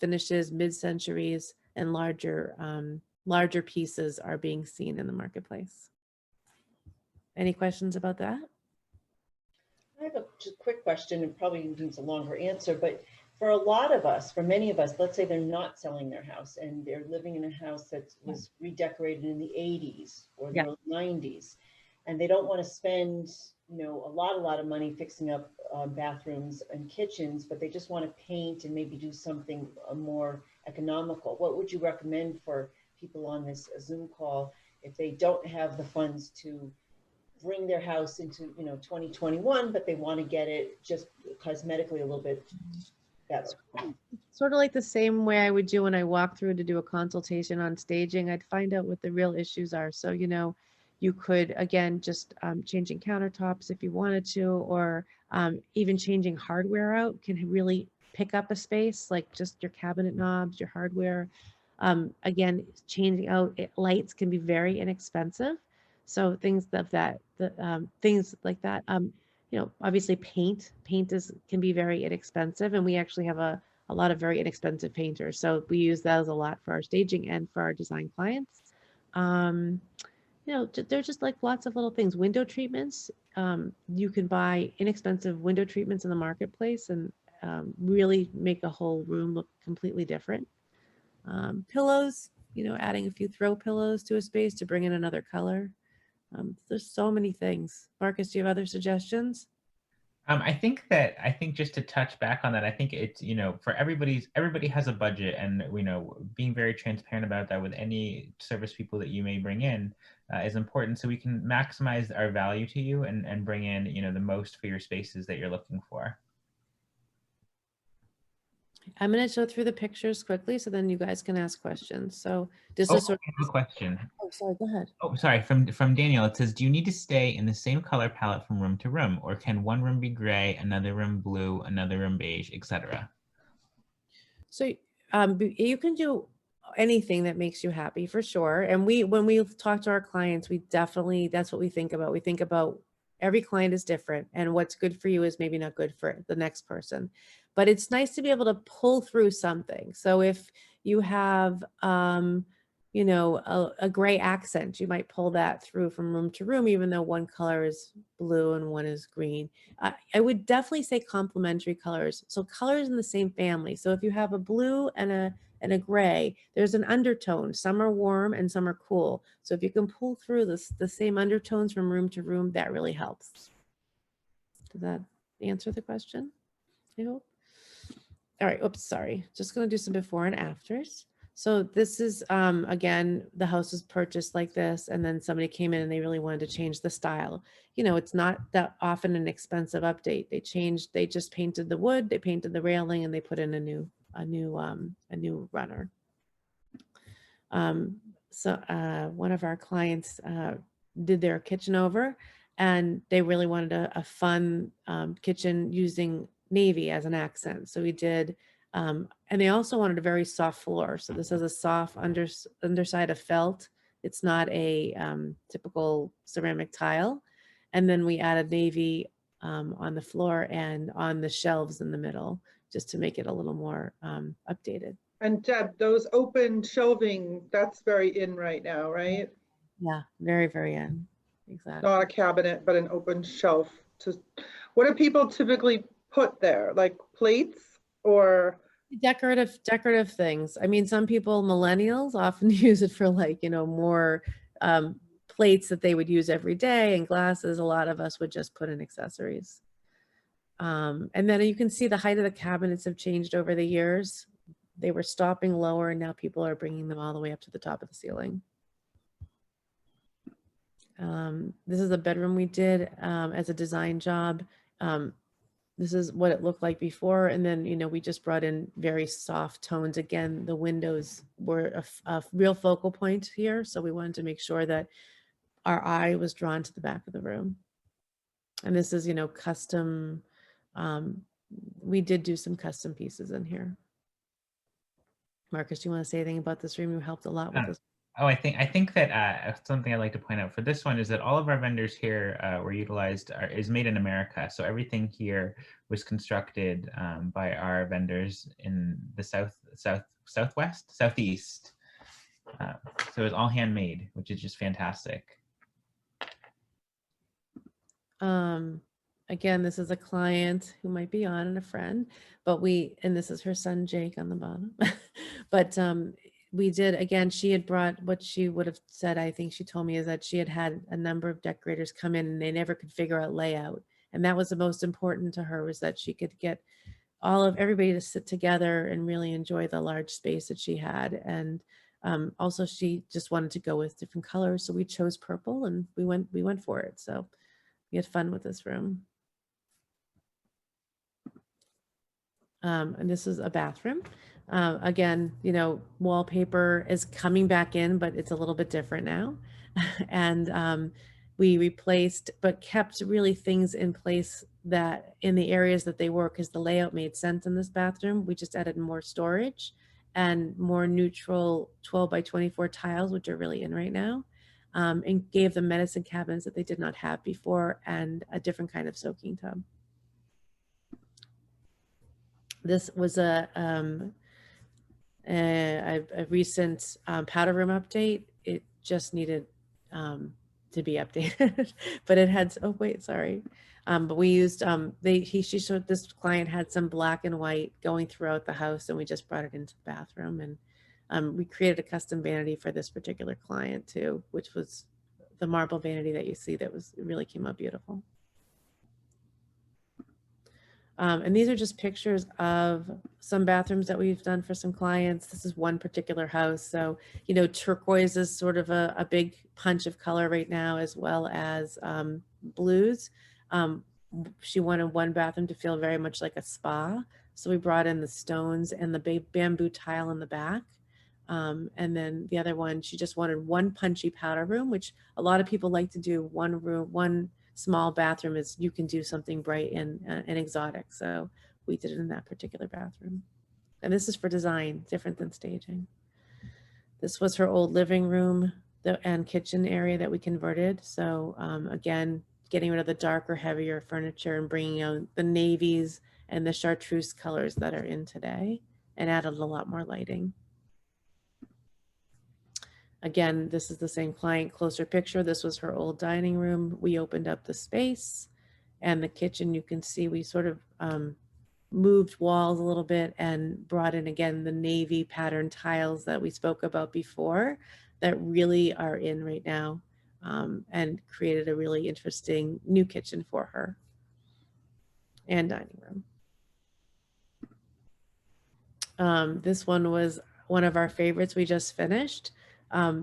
mid-centuries, and larger pieces are being seen in the marketplace. Any questions about that? I have a just quick question, and probably needs a longer answer, but for a lot of us, for many of us, let's say they're not selling their house and they're living in a house that was redecorated in the 80s or the Yeah. early 90s, and they don't want to spend, a lot of money fixing up bathrooms and kitchens, but they just want to paint and maybe do something more economical. What would you recommend for people on this Zoom call if they don't have the funds to bring their house into 2021, but they want to get it just cosmetically a little bit better? Sort of like the same way I would do when I walk through to do a consultation on staging. I'd find out what the real issues are. So, you could, again, just changing countertops if you wanted to, or even changing hardware out can really pick up a space, like just your cabinet knobs, your hardware. Again, changing out lights can be very inexpensive. So things of that, things like that. Obviously paint can be very inexpensive, and we actually have a lot of very inexpensive painters. So we use those a lot for our staging and for our design clients. There's just like lots of little things. Window treatments. You can buy inexpensive window treatments in the marketplace and really make a whole room look completely different. Pillows, adding a few throw pillows to a space to bring in another color. There's so many things. Marcus, do you have other suggestions? I think just to touch back on that, I think it's, for everybody has a budget, and, being very transparent about that with any service people that you may bring in is important, so we can maximize our value to you and bring in, the most for your spaces that you're looking for. I'm going to go through the pictures quickly so then you guys can ask questions. So this Oh, is sort I have a question. Oh, sorry, go ahead. Oh, sorry, from Daniel. It says, do you need to stay in the same color palette from room to room, or can one room be gray, another room blue, another room beige, etc.? So you can do anything that makes you happy, for sure. And when we talk to our clients, that's what we think about. We think about every client is different, and what's good for you is maybe not good for the next person. But it's nice to be able to pull through something. So if you have a gray accent, you might pull that through from room to room, even though one color is blue and one is green. I would definitely say complementary colors. So colors in the same family. So if you have a blue and a gray, there's an undertone. Some are warm and some are cool. So if you can pull through the same undertones from room to room, that really helps. Does that answer the question? I hope. All right, oops, sorry. Just gonna do some before and afters. So this is, again, the house was purchased like this, and then somebody came in and they really wanted to change the style. It's not that often an expensive update. They just painted the wood, they painted the railing, and they put in a new runner. So one of our clients did their kitchen over, and they really wanted a fun kitchen using navy as an accent. So we did, and they also wanted a very soft floor. So this has a soft underside of felt. It's not a typical ceramic tile. And then we added navy on the floor and on the shelves in the middle, just to make it a little more updated. And Deb, those open shelving, that's very in right now, right? Yeah, very, very in. Exactly. Not a cabinet, but an open shelf. What do people typically put there? Like plates or? Decorative things. I mean, some people, millennials, often use it for more plates that they would use every day, and glasses. A lot of us would just put in accessories. And then you can see the height of the cabinets have changed over the years. They were stopping lower, and now people are bringing them all the way up to the top of the ceiling. This is a bedroom we did as a design job. This is what it looked like before. And then, we just brought in very soft tones. Again, the windows were a real focal point here. So we wanted to make sure that our eye was drawn to the back of the room. And this is, custom. We did do some custom pieces in here. Marcus, do you want to say anything about this room? You helped a lot with this. Oh, I think that something I'd like to point out for this one is that all of our vendors here were utilized is made in America. So everything here was constructed by our vendors in the southeast. So it was all handmade, which is just fantastic. again, this is a client who might be on and a friend, but and this is her son, Jake, on the bottom. But we did, again, she had brought what she would have said, I think she told me, is that she had had a number of decorators come in and they never could figure out layout. And that was the most important to her, was that she could get everybody to sit together and really enjoy the large space that she had. And also she just wanted to go with different colors. So we chose purple and we went for it. So we had fun with this room. And this is a bathroom. Again, you know, wallpaper is coming back in, but it's a little bit different now. And we replaced, but kept really things in place that in the areas that they were, because the layout made sense in this bathroom. We just added more storage and more neutral 12 by 24 tiles, which are really in right now, and gave them medicine cabinets that they did not have before and a different kind of soaking tub. This was a recent powder room update. It just needed to be updated, but it had, oh wait, sorry. But we used, she showed, this client had some black and white going throughout the house, and we just brought it into the bathroom. And we created a custom vanity for this particular client too, which was the marble vanity that you see, that was, it really came out beautiful. And these are just pictures of some bathrooms that we've done for some clients. This is one particular house. So, you know, turquoise is sort of a big punch of color right now, as well as blues. She wanted one bathroom to feel very much like a spa. So we brought in the stones and the bamboo tile in the back. And then the other one, she just wanted one punchy powder room, which a lot of people like to do. One room, one small bathroom is, you can do something bright and exotic. So we did it in that particular bathroom. And this is for design, different than staging. This was her old living room and kitchen area that we converted. So again, getting rid of the darker, heavier furniture and bringing out the navies and the chartreuse colors that are in today, and added a lot more lighting. Again, this is the same client, closer picture. This was her old dining room. We opened up the space, and the kitchen, you can see we sort of moved walls a little bit and brought in, again, the navy pattern tiles that we spoke about before that really are in right now, and created a really interesting new kitchen for her and dining room. This one was one of our favorites we just finished.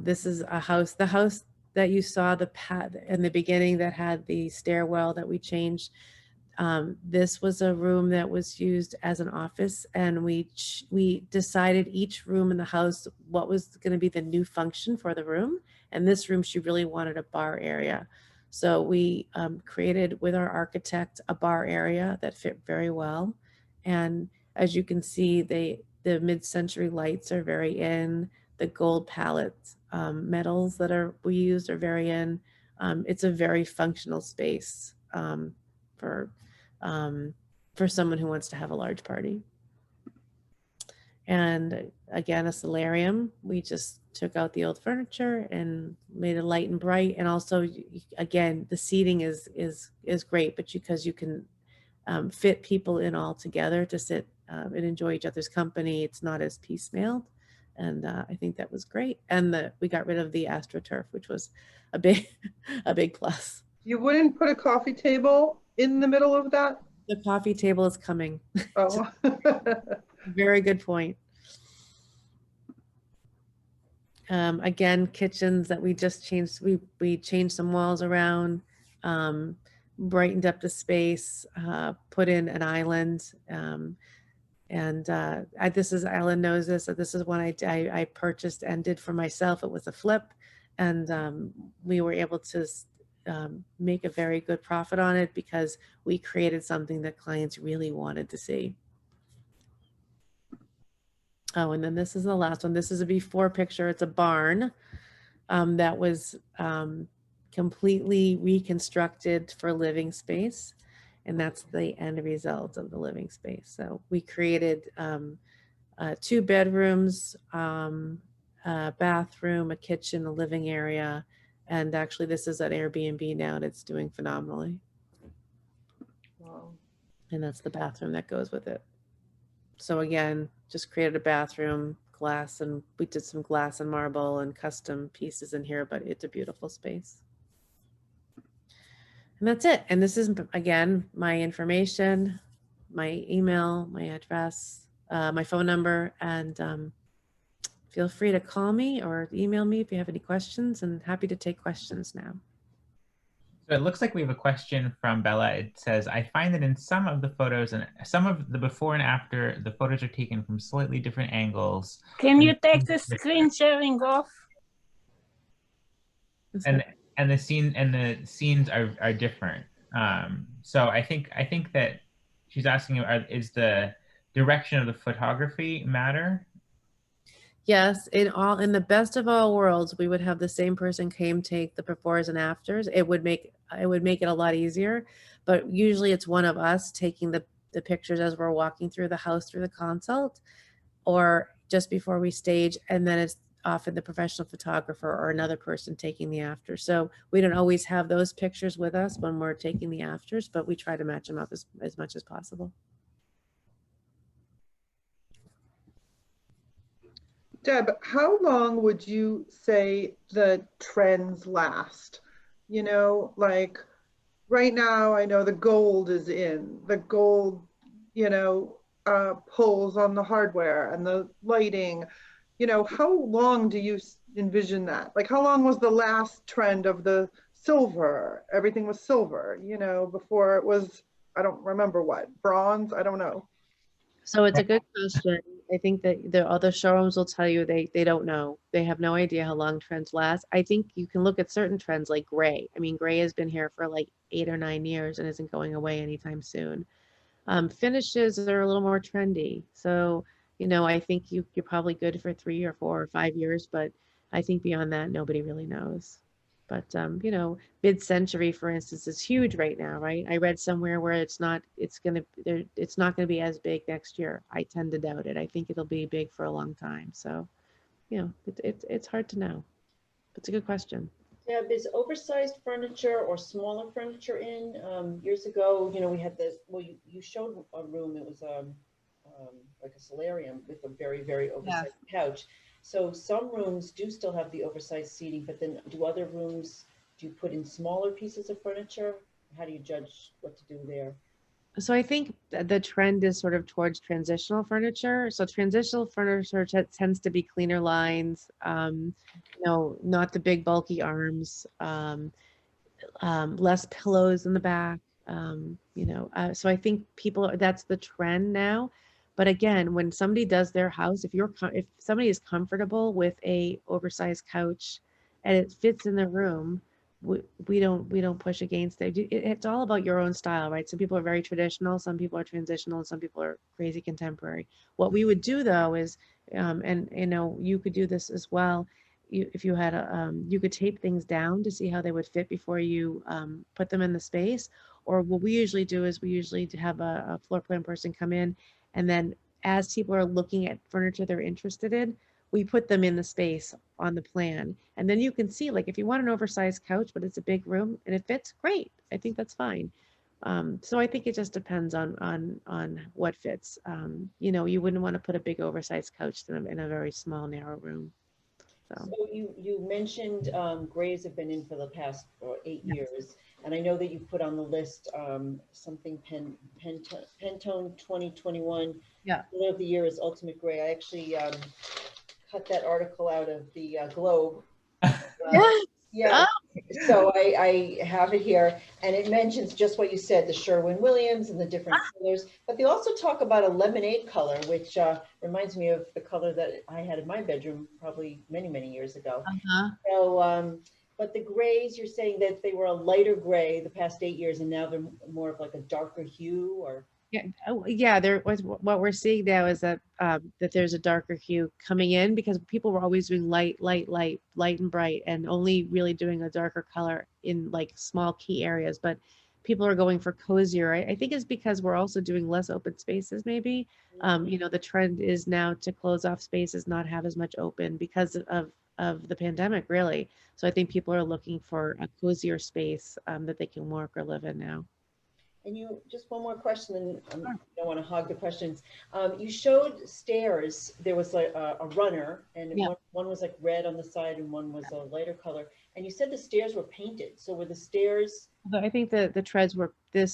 This is a house, the house that you saw in the beginning that had the stairwell that we changed. This was a room that was used as an office, and we decided each room in the house what was going to be the new function for the room. And this room, she really wanted a bar area. So we created with our architect a bar area that fit very well. And as you can see, the mid-century lights are very in. The gold palette metals that we used are very in. It's a very functional space for someone who wants to have a large party. And again, a solarium. We just took out the old furniture and made it light and bright. And also, again, the seating is great, but because you can fit people in all together to sit and enjoy each other's company, it's not as piecemealed. And I think that was great. And we got rid of the AstroTurf, which was a big plus. You wouldn't put a coffee table in the middle of that? The coffee table is coming. Oh. Very good point. Again, kitchens that we just changed. We changed some walls around, brightened up the space, put in an island. Ellen knows this. So this is one I purchased and did for myself. It was a flip, and we were able to make a very good profit on it because we created something that clients really wanted to see. Oh, and then this is the last one. This is a before picture. It's a barn that was completely reconstructed for living space. And that's the end result of the living space. So we created 2 bedrooms, a bathroom, a kitchen, a living area. And actually this is an Airbnb now and it's doing phenomenally. And that's the bathroom that goes with it. So again, just created a bathroom, glass, and we did some glass and marble and custom pieces in here, but it's a beautiful space. And that's it. And this is, again, my information, my email, my address, my phone number, and feel free to call me or email me if you have any questions, and happy to take questions now. So it looks like we have a question from Bella. It says, I find that in some of the photos and some of the before and after, the photos are taken from slightly different angles. Can you take the screen sharing off? And the scenes are different. So I think that she's asking, is the direction of the photography matter? Yes, in the best of all worlds, we would have the same person came take the befores and afters. It would make it a lot easier, but usually it's one of us taking the pictures as we're walking through the house through the consult, or just before we stage, and then it's often the professional photographer or another person taking the after. So we don't always have those pictures with us when we're taking the afters, but we try to match them up as much as possible. Deb, how long would you say the trends last? You know, like right now, I know the gold is in. The gold, you know, pulls on the hardware and the lighting. You know, how long do you envision that? Like, how long was the last trend of the silver? Everything was silver, you know, before it was, I don't remember what, bronze? I don't know. So it's a good question. I think that the other showrooms will tell you they don't know. They have no idea how long trends last. I think you can look at certain trends like gray. I mean, gray has been here for like 8 or 9 years and isn't going away anytime soon. Finishes are a little more trendy. So, you know, I think you're probably good for 3 or 4 or 5 years, but I think beyond that, nobody really knows. But, you know, mid-century, for instance, is huge right now, right? I read somewhere where it's not going to be as big next year. I tend to doubt it. I think it'll be big for a long time. So, you know, it's hard to know. It's a good question. Deb, is oversized furniture or smaller furniture in? Years ago, you know, we had this, well, you showed a room, it was like a solarium with a very, very oversized couch. So some rooms do still have the oversized seating, but then do other rooms, do you put in smaller pieces of furniture? How do you judge what to do there? So I think the trend is sort of towards transitional furniture. So transitional furniture tends to be cleaner lines, you know, not the big bulky arms, less pillows in the back, you know. So I think that's the trend now. But again, when somebody does their house, if somebody is comfortable with a oversized couch and it fits in their room, we don't push against it. It's all about your own style, right? Some people are very traditional, some people are transitional, and some people are crazy contemporary. What we would do though is, and you know, you could do this as well. If you had you could tape things down to see how they would fit before you put them in the space. Or what we usually do is we usually have a floor plan person come in, and then as people are looking at furniture they're interested in, we put them in the space on the plan. And then you can see, like, if you want an oversized couch, but it's a big room and it fits, great. I think that's fine. So I think it just depends on what fits. You know, you wouldn't want to put a big oversized couch in a very small, narrow room. So you mentioned grays have been in for the past 8 years, and I know that you put on the list something Pantone 2021. Yeah. Color of the year is ultimate gray. I actually cut that article out of the Globe. Yeah. So I have it here, and it mentions just what you said, the Sherwin-Williams and the different colors, but they also talk about a lemonade color, which reminds me of the color that I had in my bedroom probably many, many years ago. So, but the grays, you're saying that they were a lighter gray the past 8 years, and now they're more of like a darker hue, or? Yeah, yeah. What we're seeing now is that that there's a darker hue coming in because people were always doing light and bright, and only really doing a darker color in like small key areas. But people are going for cozier. I think it's because we're also doing less open spaces. Maybe you know, the trend is now to close off spaces, not have as much open because of the pandemic, really. So I think people are looking for a cozier space that they can work or live in now. And you, just one more question, and I don't want to hog the questions. You showed stairs. There was like a runner, and Yeah. one was like red on the side, and one was a lighter color. And you said the stairs were painted. So were the stairs? Although I think the treads were the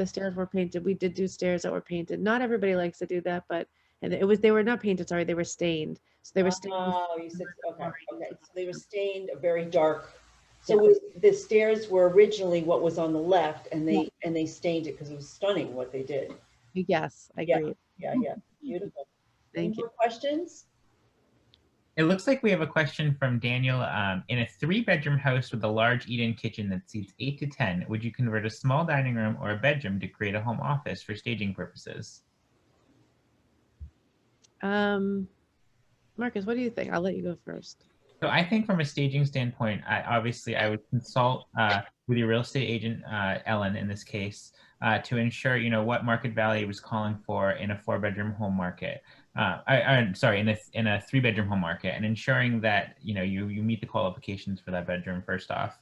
stairs were painted. We did do stairs that were painted. Not everybody likes to do that, but and they were not painted. Sorry, they were stained. So they were stained. Oh, you said okay. Okay, so they were stained a very dark. So Yeah. the stairs were originally what was on the left, and they stained it because it was stunning what they did. Yes, I Yeah. agree. Yeah, beautiful. Thank Any you. more questions? It looks like we have a question from Daniel. In a 3-bedroom house with a large eat-in kitchen that seats 8 to 10, would you convert a small dining room or a bedroom to create a home office for staging purposes? Marcus, what do you think? I'll let you go first. So I think from a staging standpoint, I would consult with your real estate agent, Ellen, in this case, to ensure what market value was calling for in a 4-bedroom home market. I'm sorry, in a 3-bedroom home market, and ensuring that you meet the qualifications for that bedroom first off,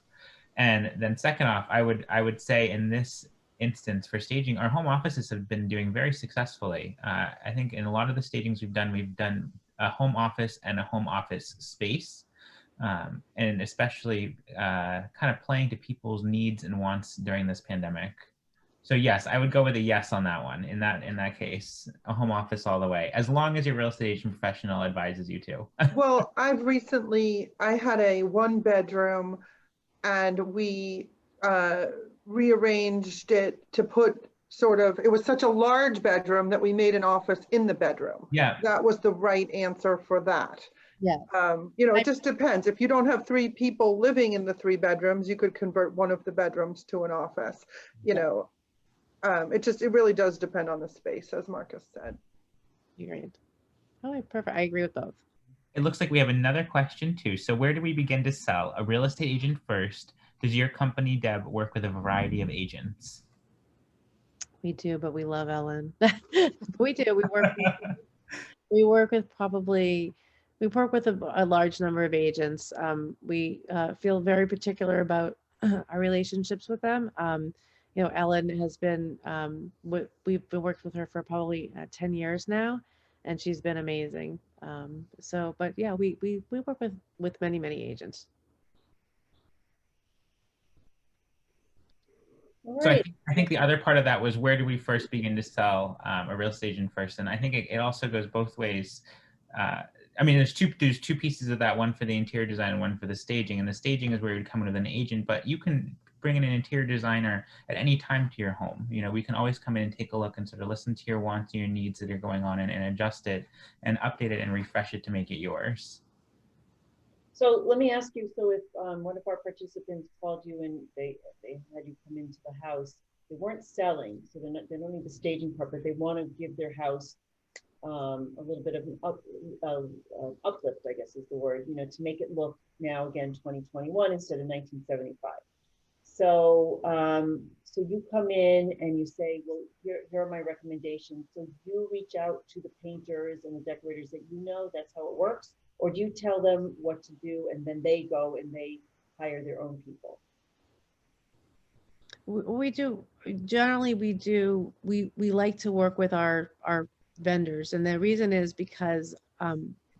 and then second off, I would say in this instance for staging, our home offices have been doing very successfully. I think in a lot of the stagings we've done a home office and a home office space. And especially kind of playing to people's needs and wants during this pandemic. So yes, I would go with a yes on that one. In that case, a home office all the way, as long as your real estate agent professional advises you to. Well, I had a 1-bedroom, and we rearranged it to put it was such a large bedroom that we made an office in the bedroom. Yeah. That was the right answer for that. Yeah. It just depends. If you don't have 3 people living in the 3 bedrooms, you could convert one of the bedrooms to an office. It really does depend on the space, as Marcus said. Agreed. Oh, perfect. I agree with both. It looks like we have another question too. So where do we begin to sell? A real estate agent first? Does your company, Deb, work with a variety of agents? We do, but we love Ellen. We do. We work with a large number of agents. We feel very particular about our relationships with them. Ellen has been, we've been working with her for probably 10 years now, and she's been amazing. But yeah, we work with many, many agents. So I think the other part of that was, where do we first begin to sell a real estate agent first? And I think it also goes both ways. There's two pieces of that, one for the interior design and one for the staging. And the staging is where you would come in with an agent, but you can bring in an interior designer at any time to your home. We can always come in and take a look and sort of listen to your wants and your needs that are going on, and adjust it and update it and refresh it to make it yours. So let me ask you, so if one of our participants called you and they had you come into the house, they weren't selling, so they don't need the staging part, but they want to give their house a little bit of an uplift, I guess is the word, to make it look now again 2021 instead of 1975. So so you come in and you say, well, here are my recommendations. So you reach out to the painters and the decorators that that's how it works, or do you tell them what to do and then they go and they hire their own people? We do. Generally, we like to work with our vendors, and the reason is because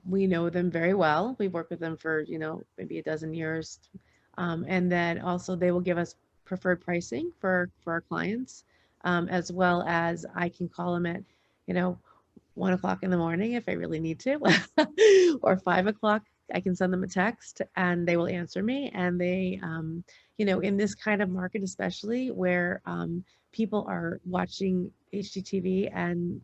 we know them very well. We've worked with them for maybe a dozen years, and then also they will give us preferred pricing for our clients, as well as I can call them at 1 o'clock in the morning if I really need to, or 5 o'clock. I can send them a text and they will answer me. And they, in this kind of market, especially where people are watching HGTV and,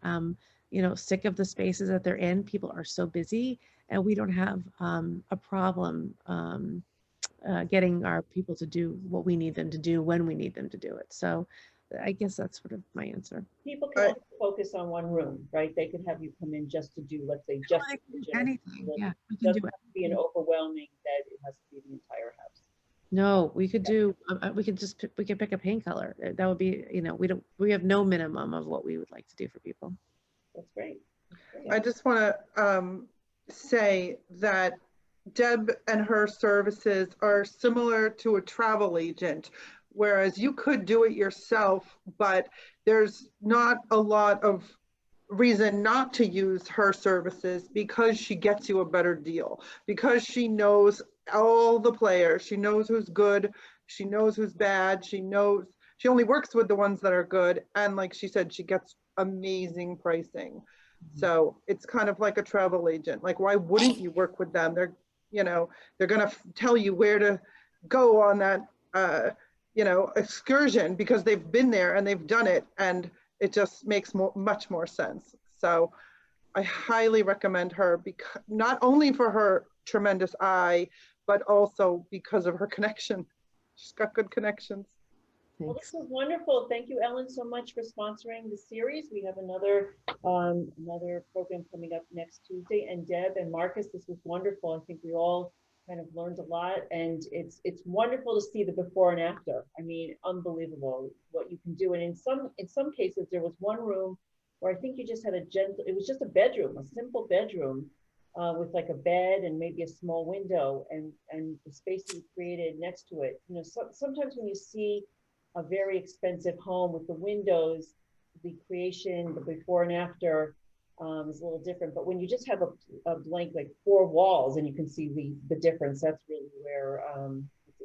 sick of the spaces that they're in, people are so busy, and we don't have a problem getting our people to do what we need them to do when we need them to do it. So I guess that's sort of my answer. People can also focus on one room, right? They could have you come in just to do, let's say, just anything. Yeah, we can do it. It doesn't have to be an overwhelming that it has to be the entire house. No, we could do. We could pick a paint color. That would be. We have no minimum of what we would like to do for people. That's great. I just want to say that Deb and her services are similar to a travel agent. whereas you could do it yourself, but there's not a lot of reason not to use her services because she gets you a better deal, because she knows all the players. She knows who's good, she knows who's bad, she only works with the ones that are good, and like she said, she gets amazing pricing. So it's kind of like a travel agent. Like, why wouldn't you work with them? They're, you know, they're gonna tell you where to go on that you know, excursion because they've been there and they've done it, and it just makes much more sense. So I highly recommend her, because not only for her tremendous eye, but also because of her connection. She's got good connections. Well, this Thanks. was wonderful. Thank you, Ellen, so much for sponsoring the series. We have another program coming up next Tuesday. And Deb and Marcus, this was wonderful. I think we all kind of learned a lot, and it's wonderful to see the before and after. I mean, unbelievable what you can do. And in some cases, there was one room where I think you just had it was just a bedroom, a simple bedroom, with like a bed and maybe a small window, and the space that you created next to it. You know, sometimes when you see a very expensive home with the windows, the creation, the before and after is a little different. But when you just have a blank, like 4 walls, and you can see the difference, that's really where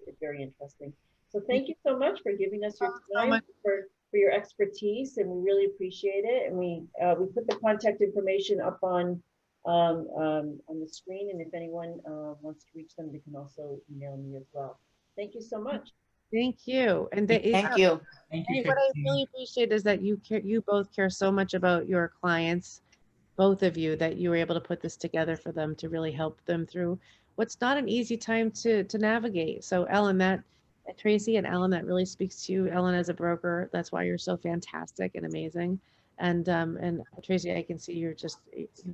it's very interesting. So thank you so much for giving us your time, for your expertise, and we really appreciate it. And we put the contact information up on the screen, and if anyone wants to reach them, they can also email me as well. Thank you so much. Thank you. And Thank you. Thank you. what I really appreciate is that you both care so much about your clients, both of you, that you were able to put this together for them to really help them through what's not an easy time to navigate. So Ellen, Tracy and Ellen, that really speaks to you. Ellen, as a broker, that's why you're so fantastic and amazing. And Tracy, I can see you're just,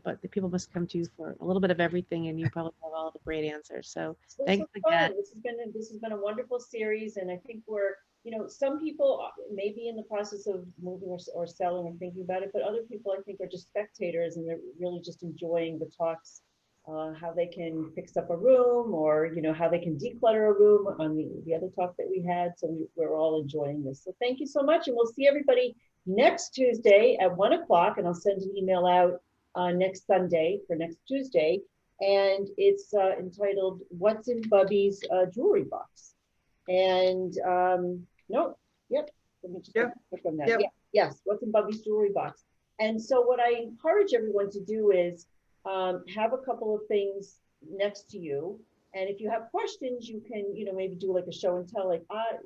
but the people must come to you for a little bit of everything, and you probably have all the great answers. So thanks again. This has been a wonderful series, and I think we're, you know, some people may be in the process of moving or selling or thinking about it, but other people I think are just spectators, and they're really just enjoying the talks, how they can fix up a room, or, you know, how they can declutter a room on the other talk that we had. So we're all enjoying this. So thank you so much, and we'll see everybody next Tuesday at 1 o'clock, and I'll send an email out next Sunday for next Tuesday, and it's entitled "What's in Bubby's Jewelry Box?" And let me just click on that. Yep. Yeah, yes, what's in Bubby's jewelry box? And so what I encourage everyone to do is have a couple of things next to you. And if you have questions, you can, you know, maybe do like a show and tell, like,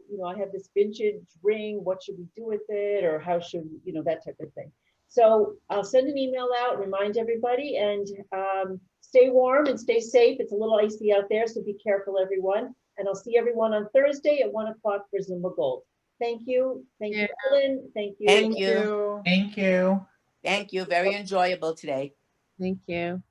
you know, I have this vintage ring, what should we do with it? Or how should, you know, that type of thing. So I'll send an email out, remind everybody, and stay warm and stay safe. It's a little icy out there, so be careful, everyone. And I'll see everyone on Thursday at 1 o'clock for Zumba Gold. Thank you. Thank you, Ellen. Thank you. Thank you. Thank you. Thank you. Very enjoyable today. Thank you.